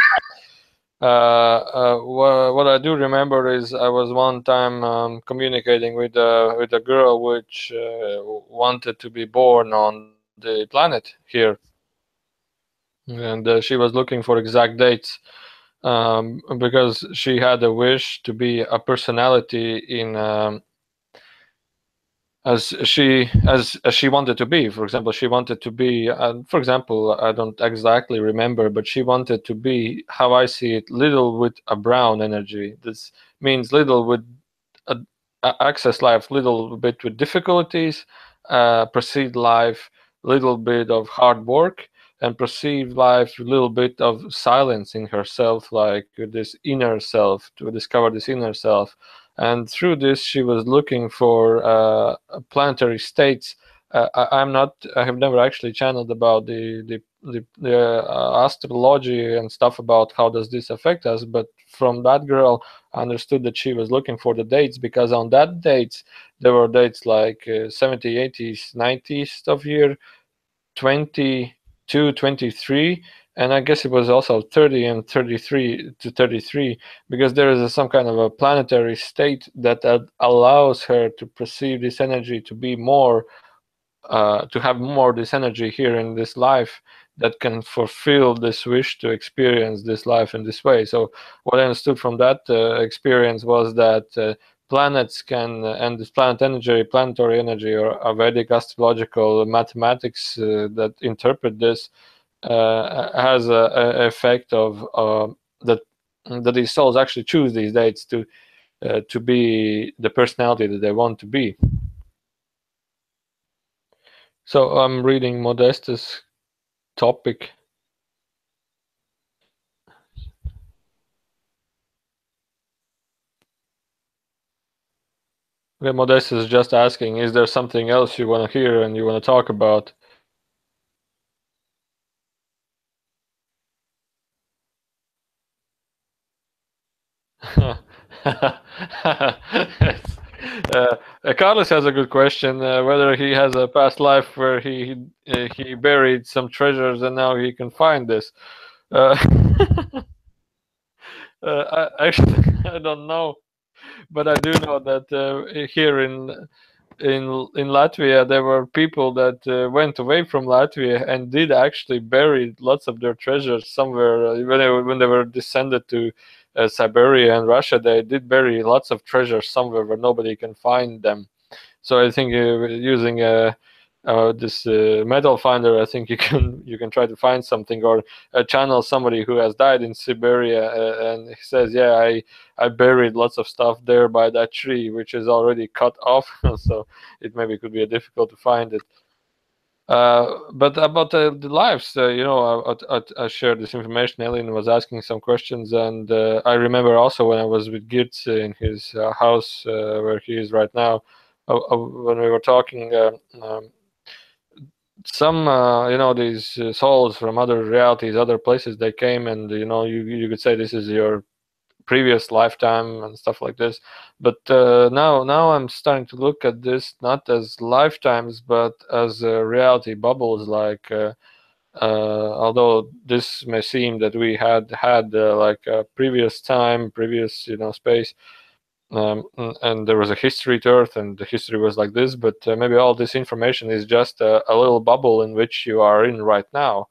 What I do remember is I was one time communicating with a girl which wanted to be born on the planet here, and she was looking for exact dates because she had a wish to be a personality in as she wanted to be. For example, she wanted to be, for example, I don't exactly remember, but she wanted to be, how I see it, little with a brown energy. This means little with access life, little bit with difficulties, proceed life, little bit of hard work, and perceive life a little bit of silence in herself, like this inner self, to discover this inner self. And through this, she was looking for planetary states. I have never actually channeled about the astrology and stuff about how does this affect us. But from that girl, I understood that she was looking for the dates, because on that dates there were dates like 70s, 80s, 90s of year, 22, 23, and I guess it was also 30 and 33 to 33, because there is some kind of a planetary state that allows her to perceive this energy to be more, to have more this energy here in this life that can fulfill this wish to experience this life in this way. So what I understood from that experience was that planets can, and this planetary energy, or Vedic astrological mathematics that interpret this, has a effect of that these souls actually choose these dates to be the personality that they want to be. So I'm reading Modestas' topic. Okay, Modestas is just asking, is there something else you want to hear and you want to talk about? Carlos has a good question, whether he has a past life where he buried some treasures and now he can find this. Actually, I don't know, but I do know that here in Latvia there were people that went away from Latvia and did actually bury lots of their treasures somewhere. When they were descended to Siberia and Russia, they did bury lots of treasures somewhere where nobody can find them. So I think using this metal finder, I think you can try to find something, or channel somebody who has died in Siberia and he says, yeah, I buried lots of stuff there by that tree, which is already cut off, so it maybe could be difficult to find it. But about the lives, I shared this information. Ellen was asking some questions, and I remember also when I was with Ģirts in his house where he is right now, when we were talking, some these souls from other realities, other places, they came, and you could say this is your previous lifetime and stuff like this. But now I'm starting to look at this not as lifetimes but as reality bubbles, like although this may seem that we had like a previous time, previous space, and there was a history to Earth, and the history was like this, but maybe all this information is just a little bubble in which you are in right now.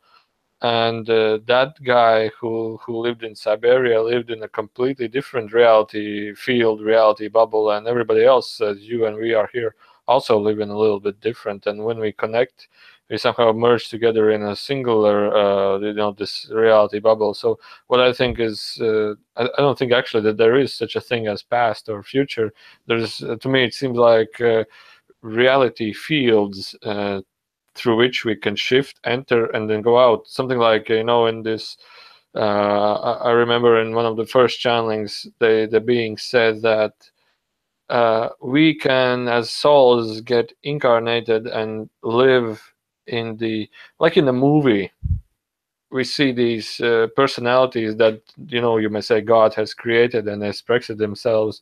And that guy who lived in Siberia lived in a completely different reality field, reality bubble, and everybody else, as you and we are here, also live in a little bit different. And when we connect, we somehow merge together in a singular, this reality bubble. So what I think is, I don't think actually that there is such a thing as past or future. There's, to me, it seems like reality fields through which we can shift, enter, and then go out. Something like, in this, I remember in one of the first channelings, the being said that we can, as souls, get incarnated and live in the, like in the movie, we see these personalities that, you may say God has created and expressed themselves.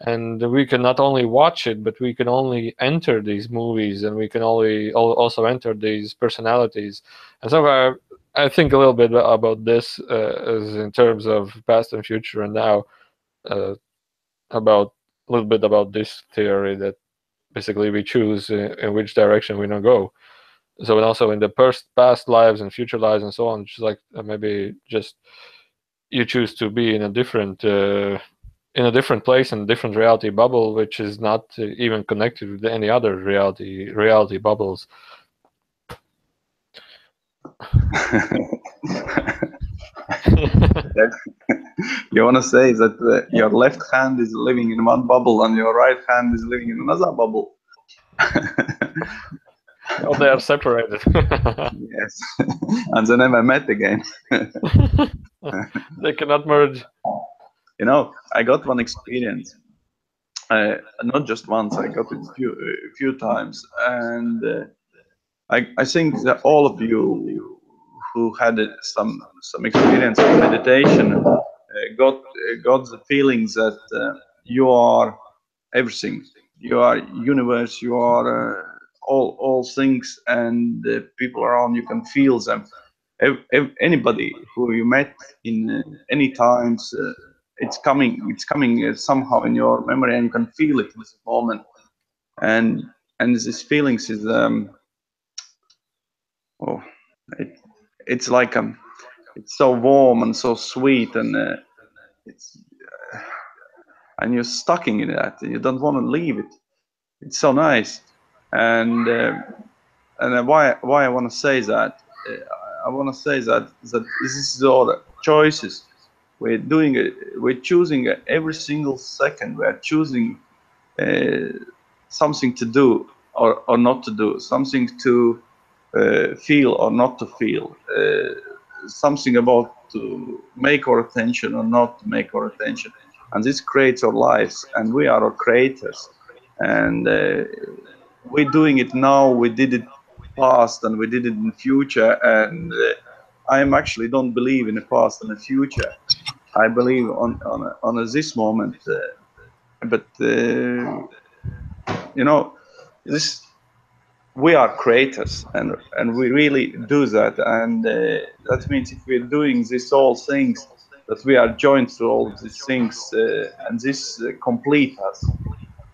And we can not only watch it, but we can only enter these movies, and we can also enter these personalities. And so I think a little bit about this as in terms of past and future, and now about a little bit about this theory that basically we choose in which direction we don't go. So, and also in the past lives and future lives and so on, just like maybe just you choose to be in a different place, in a different reality bubble, which is not even connected with any other reality bubbles. You want to say that your left hand is living in one bubble and your right hand is living in another bubble? Oh, they are separated. Yes, and they never met again. They cannot merge. I got one experience. Not just once. I got it a few times, and I think that all of you who had some experience of meditation got the feelings that you are everything. You are universe. You are all things, and the people around you can feel them. Anybody who you met in any times, it's coming somehow in your memory, and you can feel it in this moment. And these feelings is it's like it's so warm and so sweet, and it's and you're stuck in that. You don't want to leave it. It's so nice. And why I want to say that? I want to say that this is all choices. We're doing it. We're choosing every single second. We're choosing something to do or not to do, something to feel or not to feel, something about to make our attention or not to make our attention. And this creates our lives, and we are our creators. And we're doing it now. We did it past, and we did it in future. And I actually don't believe in the past and the future. I believe on this moment. But this, we are creators, and we really do that. And that means if we're doing these all things, that we are joined to all these things, and this complete us,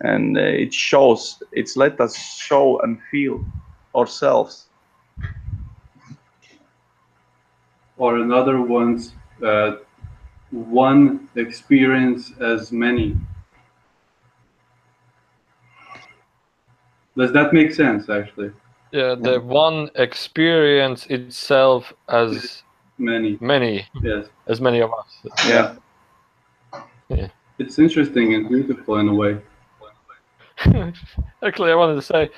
and it's let us show and feel ourselves. Or another one's one experience as many. Does that make sense, actually? Yeah, the one experience itself as Many. Yes. As many of us. Yeah. It's interesting and beautiful in a way. Actually, I wanted to say,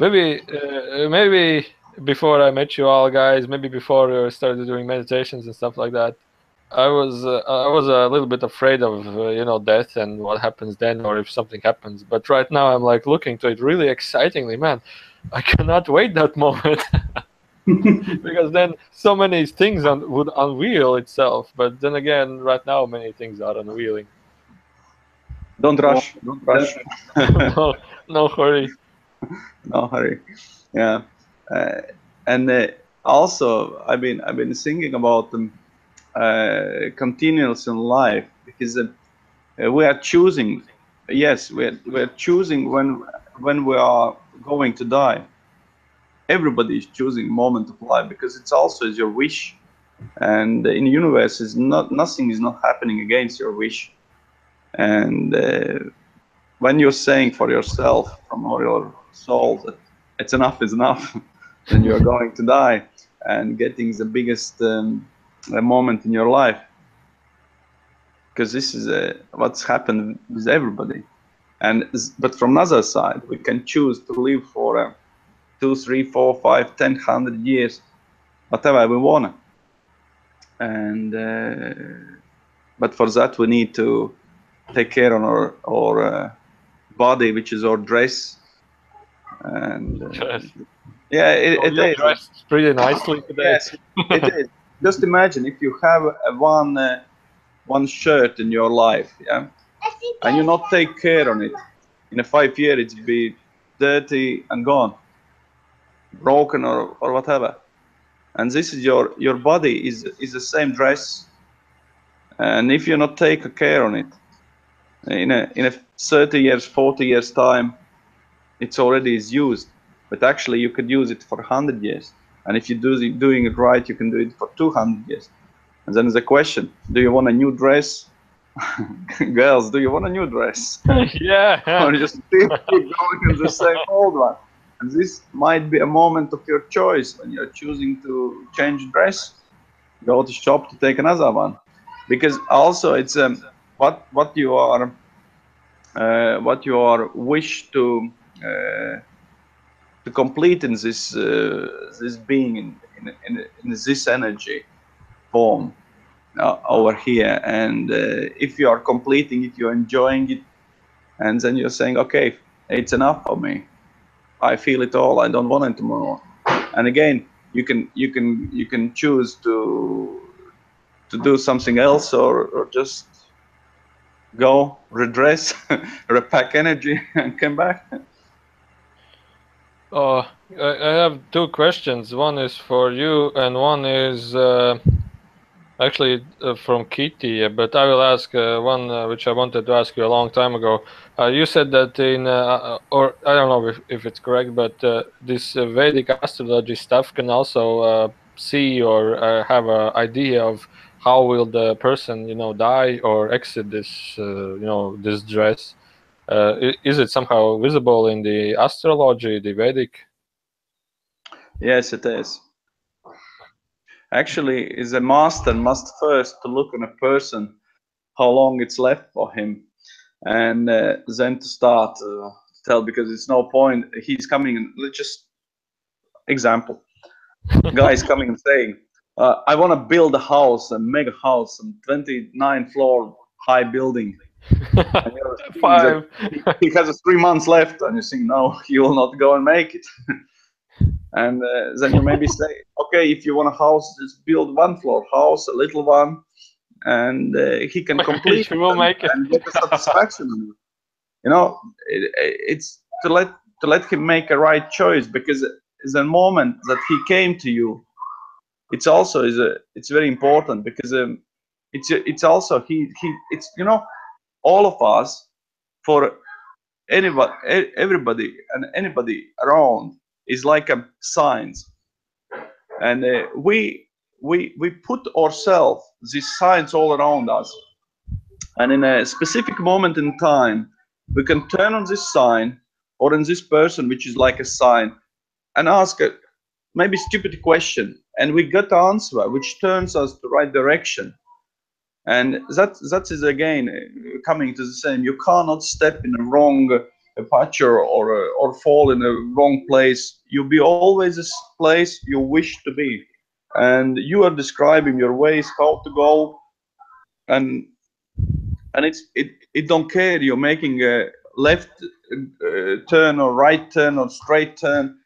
maybe before I met you all, guys, maybe before I started doing meditations and stuff like that, I was a little bit afraid of death and what happens then, or if something happens. But right now I'm like looking to it really excitingly, man. I cannot wait that moment. Because then so many things would unveil itself. But then again, right now many things are unveiling. Don't rush. Don't rush. No hurry. No hurry. Yeah. And also, I've been thinking about continuous in life, because we are choosing. Yes, we're choosing when we are going to die. Everybody is choosing moment of life, because it's also is your wish, and in the universe is nothing is not happening against your wish. And when you're saying for yourself from all your soul that it's enough is enough, then you're going to die and getting the biggest moment in your life, because this is what's happened with everybody. But from another side, we can choose to live for 2, 3, 4, 5, 10, 100 years, whatever we want. And but for that we need to take care on our body, which is our dress. And yeah, it is dressed pretty nicely today. Yes, it is. Just imagine if you have one shirt in your life, yeah, and you not take care on it, in a 5 year it's be dirty and gone, broken or whatever. And this is your body is the same dress, and if you not take care on it, in a 30 years, 40 years time, it's already is used. But actually you could use it for 100 years, and if you doing it right, you can do it for 200 years. And then the question, do you want a new dress? Girls, do you want a new dress? Yeah. Or just keep going in the same old one? And this might be a moment of your choice when you're choosing to change dress, go to shop to take another one. Because also it's what you are wish to complete in this being in this energy form over here. And if you are completing it, you're enjoying it, and then you're saying, okay, it's enough for me, I feel it all, I don't want it more. And again, you can choose to do something else, or just go redress, repack energy and come back. I have two questions. One is for you, and one is actually from Kitty. But I will ask one which I wanted to ask you a long time ago. You said that or I don't know if it's correct, but this Vedic astrology stuff can also see or have an idea of how will the person, die or exit this, this dress. Is it somehow visible in the astrology, the Vedic? Yes, it is. Actually, is a master must first to look on a person, how long it's left for him, and then to start tell, because it's no point he's coming and let's just example, guy is coming and saying, I want to build a house, a mega house, a 29-floor high building. And you're Five. he has 3 months left, and you think, no, he will not go and make it. And then you maybe say, okay, if you want a house, just build 1-floor house, a little one, and he can complete He will make it. and get the satisfaction. It's to let him make a right choice, because the moment that he came to you, it's also it's very important, because it's also it's all of us, for everybody and anybody around, is like a signs, and we put ourselves these signs all around us, and in a specific moment in time we can turn on this sign or in this person, which is like a sign, and ask a maybe stupid question, and we get the answer which turns us the right direction. And that is again coming to the same. You cannot step in a wrong patch or fall in a wrong place. You be always this place you wish to be, and you are describing your ways how to go and it don't care you're making a left turn or right turn or straight turn.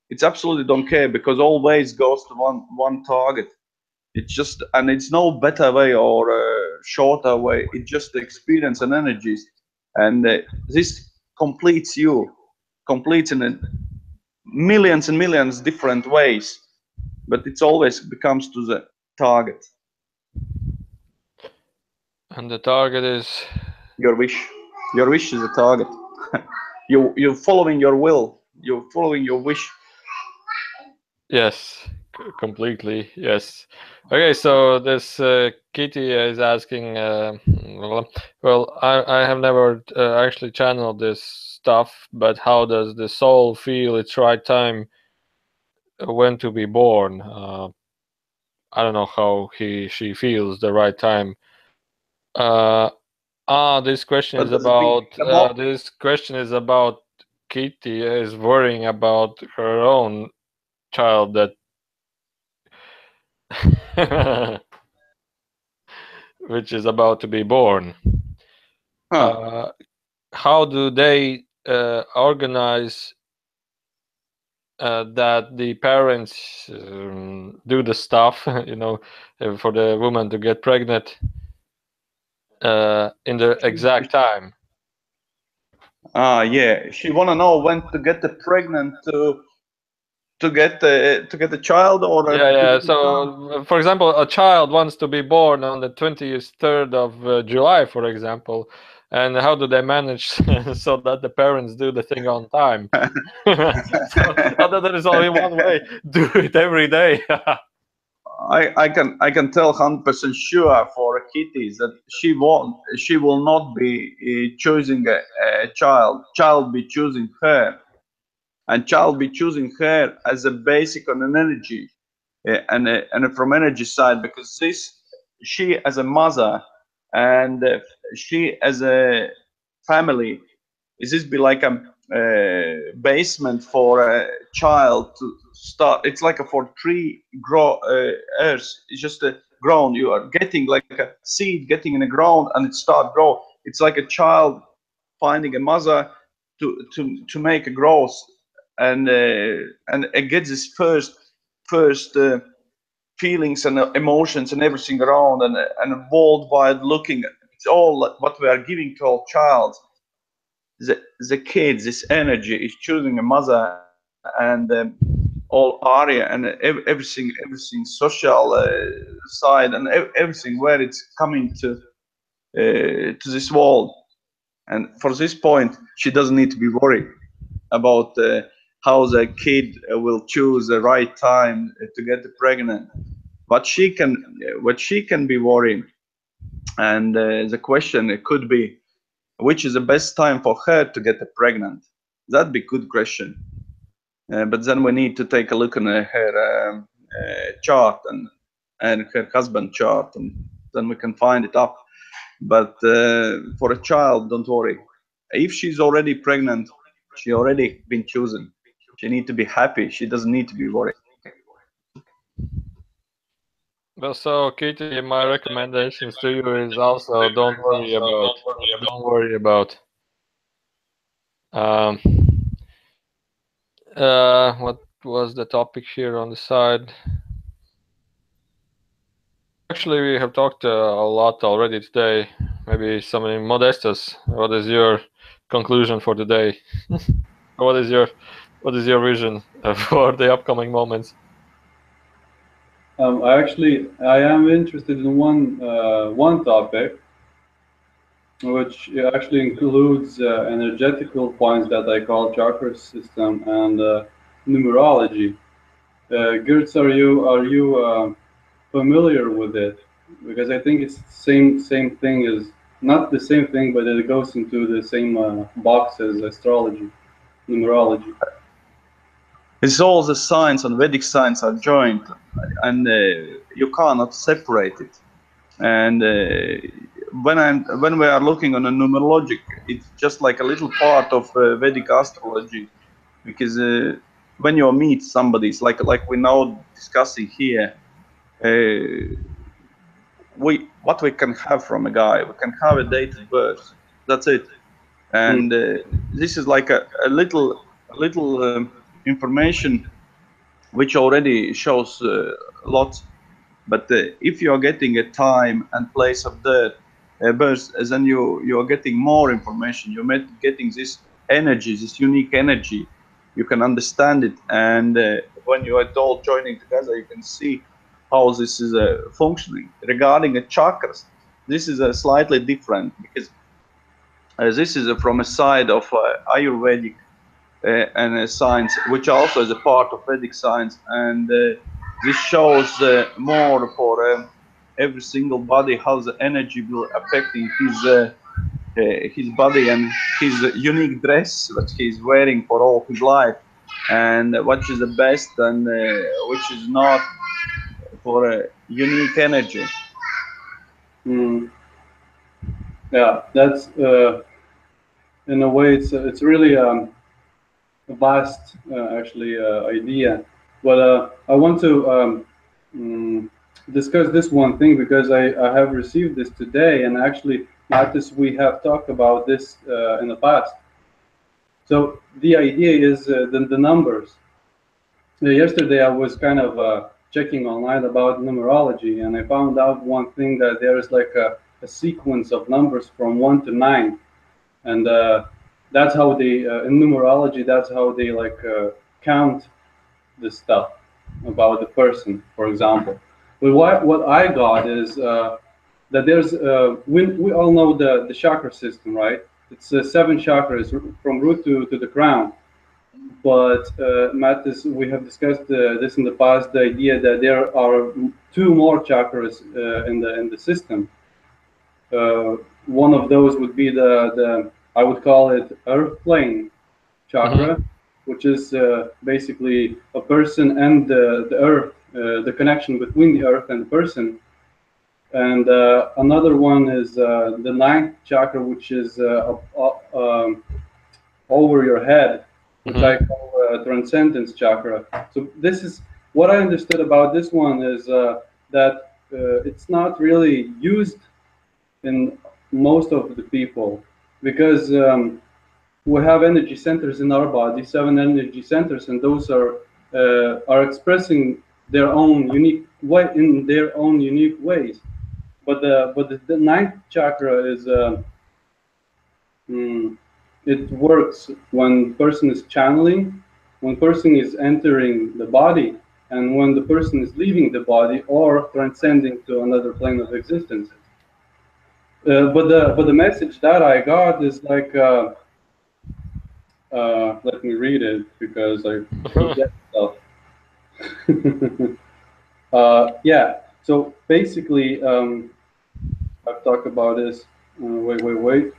It's absolutely don't care, because always goes to one target. It's just, and it's no better way or shorter way. It's just the experience and energies, and this completes you, completes in millions and millions different ways, but it always becomes to the target. And the target is Your wish. Your wish is the target. You're following your will. You're following your wish. yes, completely yes. Okay, so this Kitty is asking. Well, I have never actually channeled this stuff, but how does the soul feel its right time when to be born? I don't know how she feels the right time. This question But is does it mean about this question is about Kitty is worrying about her own child that which is about to be born. Huh. How do they organize that the parents do the stuff, you know, for the woman to get pregnant in the exact time? Yeah, she wanna know when to get the pregnant to get the child, or Yeah. So, for example, a child wants to be born on the 23rd of July, for example, and how do they manage so that the parents do the thing on time? So there is only one way: do it every day. I can tell 100% sure for Kitty that she will not be choosing a child. Child be choosing her, and child be choosing her as a basic on an energy, and from energy side, because she as a mother, and she as a family, is this be like a basement for a child to start. It's like a for tree grow earth. It's just a ground. You are getting like a seed getting in the ground, and it start grow. It's like a child finding a mother to make a growth, and it gets this first feelings and emotions and everything around, and worldwide looking. It's all what we are giving to our child. The kids, this energy is choosing a mother, and all area, and everything social side, and everything where it's coming to this world. And for this point, she doesn't need to be worried about how the kid will choose the right time to get pregnant. But what she can be worried, and the question could be, which is the best time for her to get pregnant? That'd be a good question. But then we need to take a look on her chart and her husband chart, and then we can find it up. But for a child, don't worry. If she's already pregnant, she already been chosen. She need to be happy. She doesn't need to be worried. Well, so Kitty, my recommendations to you is also don't worry about. What was the topic here on the side? Actually, we have talked a lot already today. Maybe somebody Modestas. What is your conclusion for today? What is your vision for the upcoming moments? I am interested in one topic, which actually includes energetical points that I call chakra system and numerology. Ģirts, are you familiar with it? Because I think it's the same thing as, not the same thing, but it goes into the same box as astrology, numerology. It's all the science and Vedic science are joined, and you cannot separate it. And when we are looking on a numerologic, it's just like a little part of Vedic astrology, because when you meet somebody, it's like we now discussing here, what we can have from a guy. We can have a date of birth. That's it. And this is like a little information which already shows a lot. But if you are getting a time and place of the birth, then you are getting more information. You're getting this energy, this unique energy. You can understand it, and when you are all joining together, you can see how this is functioning. Regarding the chakras, this is slightly different, because this is from a side of Ayurvedic and science, which also is a part of Vedic science, and this shows more for every single body how the energy will affecting his body and his unique dress that he's wearing for all his life, and what is the best and which is not for a unique energy. Yeah, that's in a way it's really a vast actually idea, but I want to discuss this one thing, because I have received this today, and actually, Matis, we have talked about this in the past. So the idea is the numbers. Yesterday I was kind of checking online about numerology, and I found out one thing, that there is like a sequence of numbers from 1 to 9, and that's how they in numerology, that's how they like count the stuff about the person, for example. But what I got is that there's we all know the chakra system, right? It's 7 chakras from root to the crown. But Mattis, we have discussed this in the past, the idea that there are 2 more chakras in the system. One of those would be the I would call it earth plane chakra, which is basically a person and the earth, the connection between the earth and the person. And another one is the 9th chakra, which is over your head, which I call transcendence chakra. So this is what I understood about this one, is that it's not really used in most of the people, because we have energy centers in our body, 7 energy centers, and those are expressing their own unique way, in their own unique ways. But the 9th chakra is it works when person is channeling, when person is entering the body, and when the person is leaving the body or transcending to another plane of existence. But the message that I got is like let me read it, because I forget stuff. Yeah, so basically I've talked about this. Wait.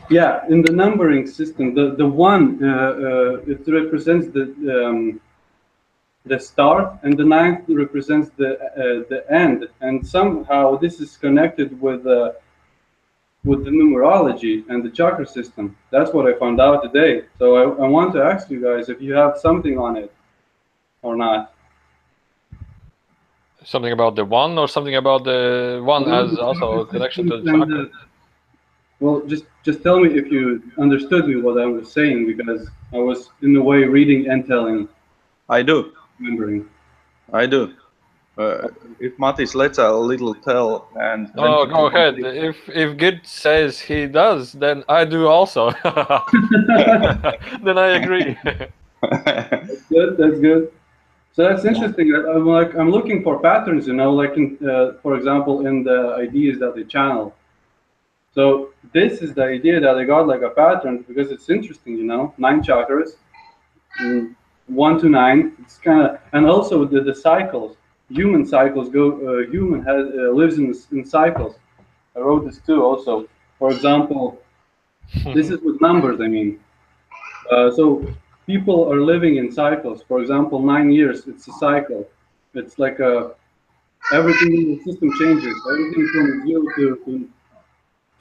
Yeah, in the numbering system, the 1 it represents the start, and the 9th represents the end, and somehow this is connected with the numerology and the chakra system. That's what I found out today. So I want to ask you guys if you have something on it or not. Something about the 1, or something about the 1 as also a connection to the chakra? Well, just tell me if you understood me what I was saying, because I was in a way reading and telling. I do. Remembering. I do. If Matis lets a little tell, and no, go ahead. If Ģirts says he does, then I do also. Then I agree. That's good. That's good. So that's interesting. I'm looking for patterns, like in, for example, in the ideas that they channel. So this is the idea that I got, like a pattern, because it's interesting, 9 chakras, 1 to 9. It's kind of, and also the cycles. Human cycles go. Human lives in cycles. I wrote this too. Also, for example, this is with numbers. I mean, so people are living in cycles. For example, 9 years. It's a cycle. It's like everything in the system changes. Everything from 0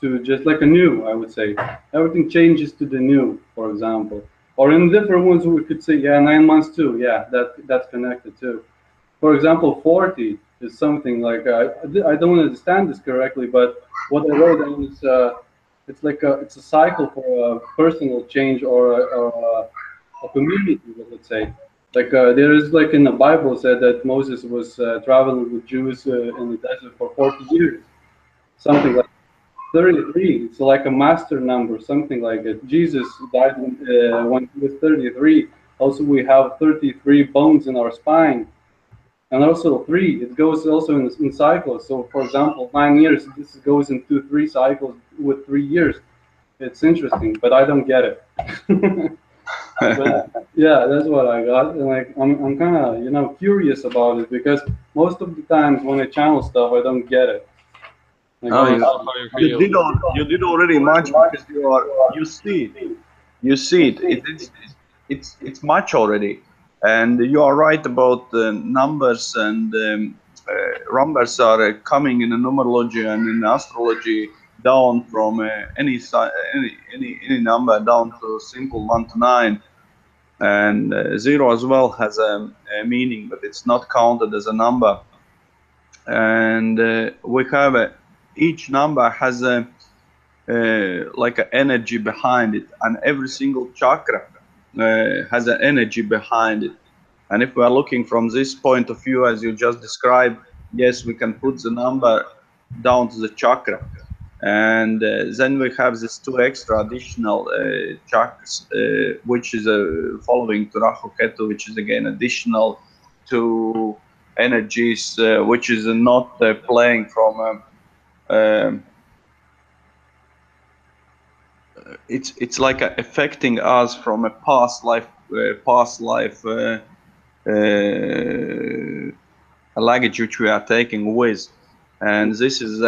to just like a new. I would say everything changes to the new. For example, or in different ones we could say 9 months too. Yeah, that's connected too. For example, 40 is something like I don't understand this correctly, but what I wrote down is it's like it's a cycle for a personal change or a community, let's say. Like there is like in the Bible said that Moses was traveling with Jews in the desert for 40 years, something like 33. It's like a master number, something like it. Jesus died when he was 33. Also, we have 33 bones in our spine, and also three. It goes also in cycles. So, for example, 9 years. This goes into three cycles with 3 years. It's interesting, but I don't get it. But yeah, that's what I got. And like I'm kind of curious about it because most of the times when I channel stuff, I don't get it. Like, No, How you you feel? you did already much because you see it. You see it. It's much already, and you are right about the numbers and numbers are coming in the numerology and in astrology down from any number down to simple 1 to 9, and 0 as well has a meaning, but it's not counted as a number. And we have each number has a like an energy behind it, and every single chakra has an energy behind it. And if we are looking from this point of view, as you just described, yes, we can put the number down to the chakra. And then we have these two extra additional chakras, which is following to Rahu Ketu, which is again additional to energies, which is not playing from it's like affecting us from a past life luggage which we are taking with, and this is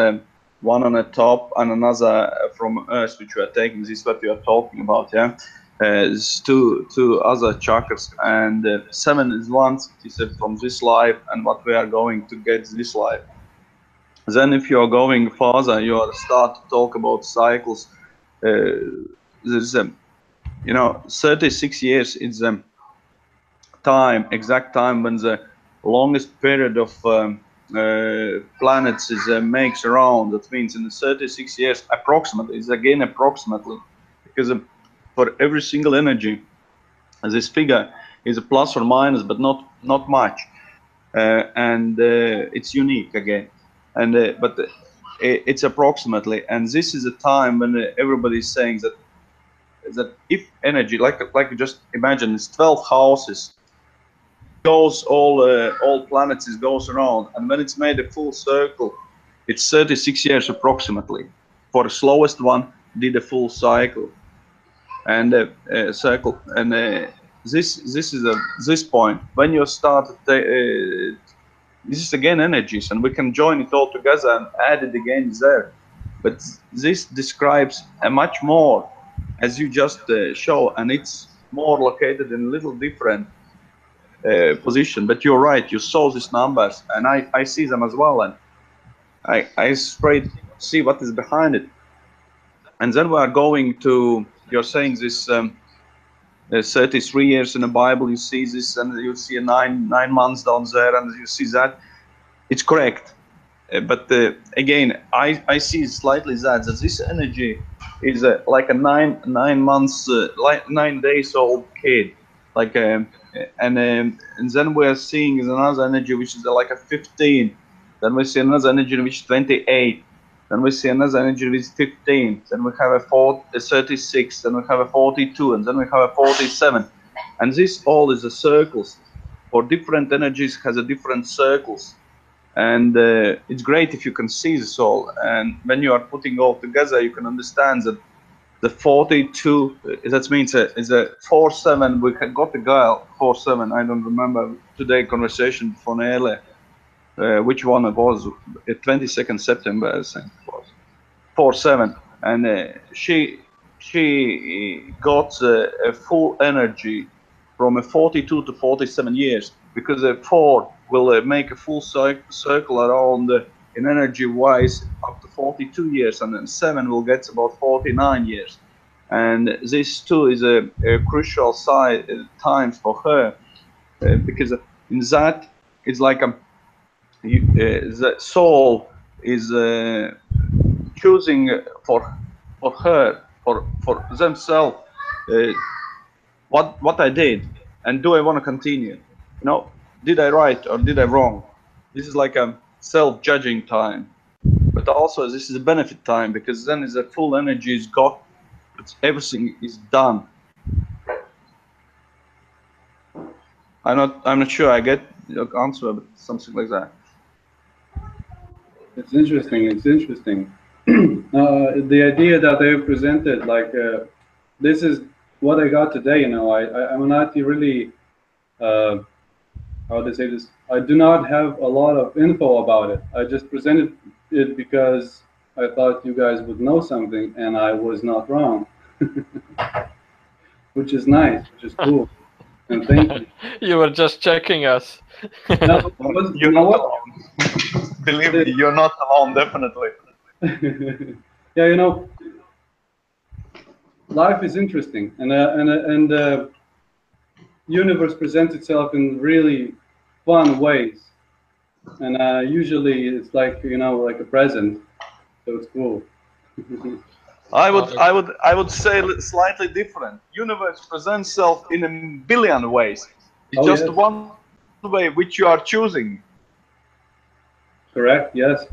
one on the top and another from Earth which we are taking. This is what we are talking about, yeah. It's two other chakras, and 7 is one from this life and what we are going to get this life. Then if you are going further, you are start to talk about cycles. There's 36 years is the exact time when the longest period of planets is makes around. That means in the 36 years approximately, is again approximately, because for every single energy, this figure is a plus or minus, but not much, and it's unique again, and but it's approximately, and this is a time when everybody is saying that if energy, like just imagine, it's 12 houses, goes all planets goes around, and when it's made a full circle, it's 36 years approximately. For the slowest one, did a full cycle, and circle, and this is this point when you start. This is again energies, and we can join it all together and add it again there. But this describes a much more, as you just show, and it's more located in a little different position. But you're right, you saw these numbers, and I see them as well, and I straight see what is behind it. And then we are going to, you're saying this 33 years in the Bible, you see this, and you see 9 months down there, and you see that. It's correct. But again, I see slightly that this energy is like a 9 months, like 9 days old kid, like and then we're seeing another energy which is like a 15. Then we see another energy which is 28. Then we see another energy which is 15. Then we have a 36. Then we have a 42, and then we have a 47. And this all is the circles. For different energies has a different circles. And it's great if you can see this all, and when you are putting all together, you can understand that the 42, that means is a 4-7. We got the guy 4-7. I don't remember today conversation from earlier, which one it was, 22nd September, I think it was 4-7, and she got a full energy from a 42 to 47 years, because a 4 will make a full circle around in energy wise up to 42 years, and then 7 will get about 49 years. And this too is a crucial time for her, because in that it's like the soul is choosing for themselves what I did, and do I want to continue? You know, did I right or did I wrong? This is like a self-judging time, but also this is a benefit time, because then is the full energy is got, everything is done. I'm not sure I get your answer, but something like that. It's interesting. It's interesting. The idea that they presented, like, this is what I got today. You know, I'm not really, how to say this? I do not have a lot of info about it. I just presented it because I thought you guys would know something, and I was not wrong, which is nice, which is cool. And thank you. You were just checking us. No, You're not alone. Believe me, you're not alone, definitely. Yeah, you know, life is interesting, and universe presents itself in really fun ways, and usually it's like, you know, like a present, so it's cool. I would say slightly different. Universe presents itself in a billion ways. It's just yes. one way which you are choosing. Correct. Yes.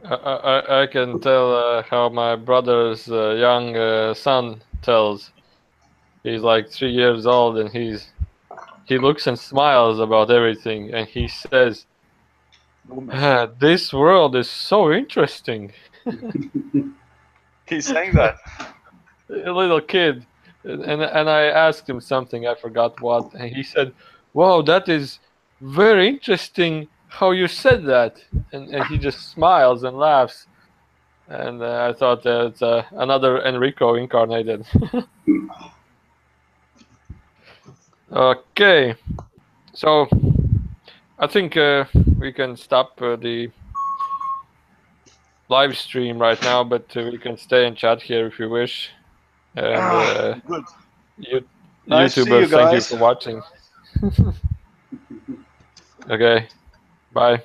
I can tell how my brother's young son tells. He's like 3 years old, and he looks and smiles about everything, and he says, "This world is so interesting." He's saying that. A little kid, and I asked him something, I forgot what, and he said, "Wow, that is very interesting how you said that," and he just smiles and laughs, and I thought it's another Enrico incarnated. Okay, so I think we can stop the live stream right now, but we can stay and chat here if you wish. And Good. YouTubers, Nice to see you thank you guys. for watching. Okay, bye.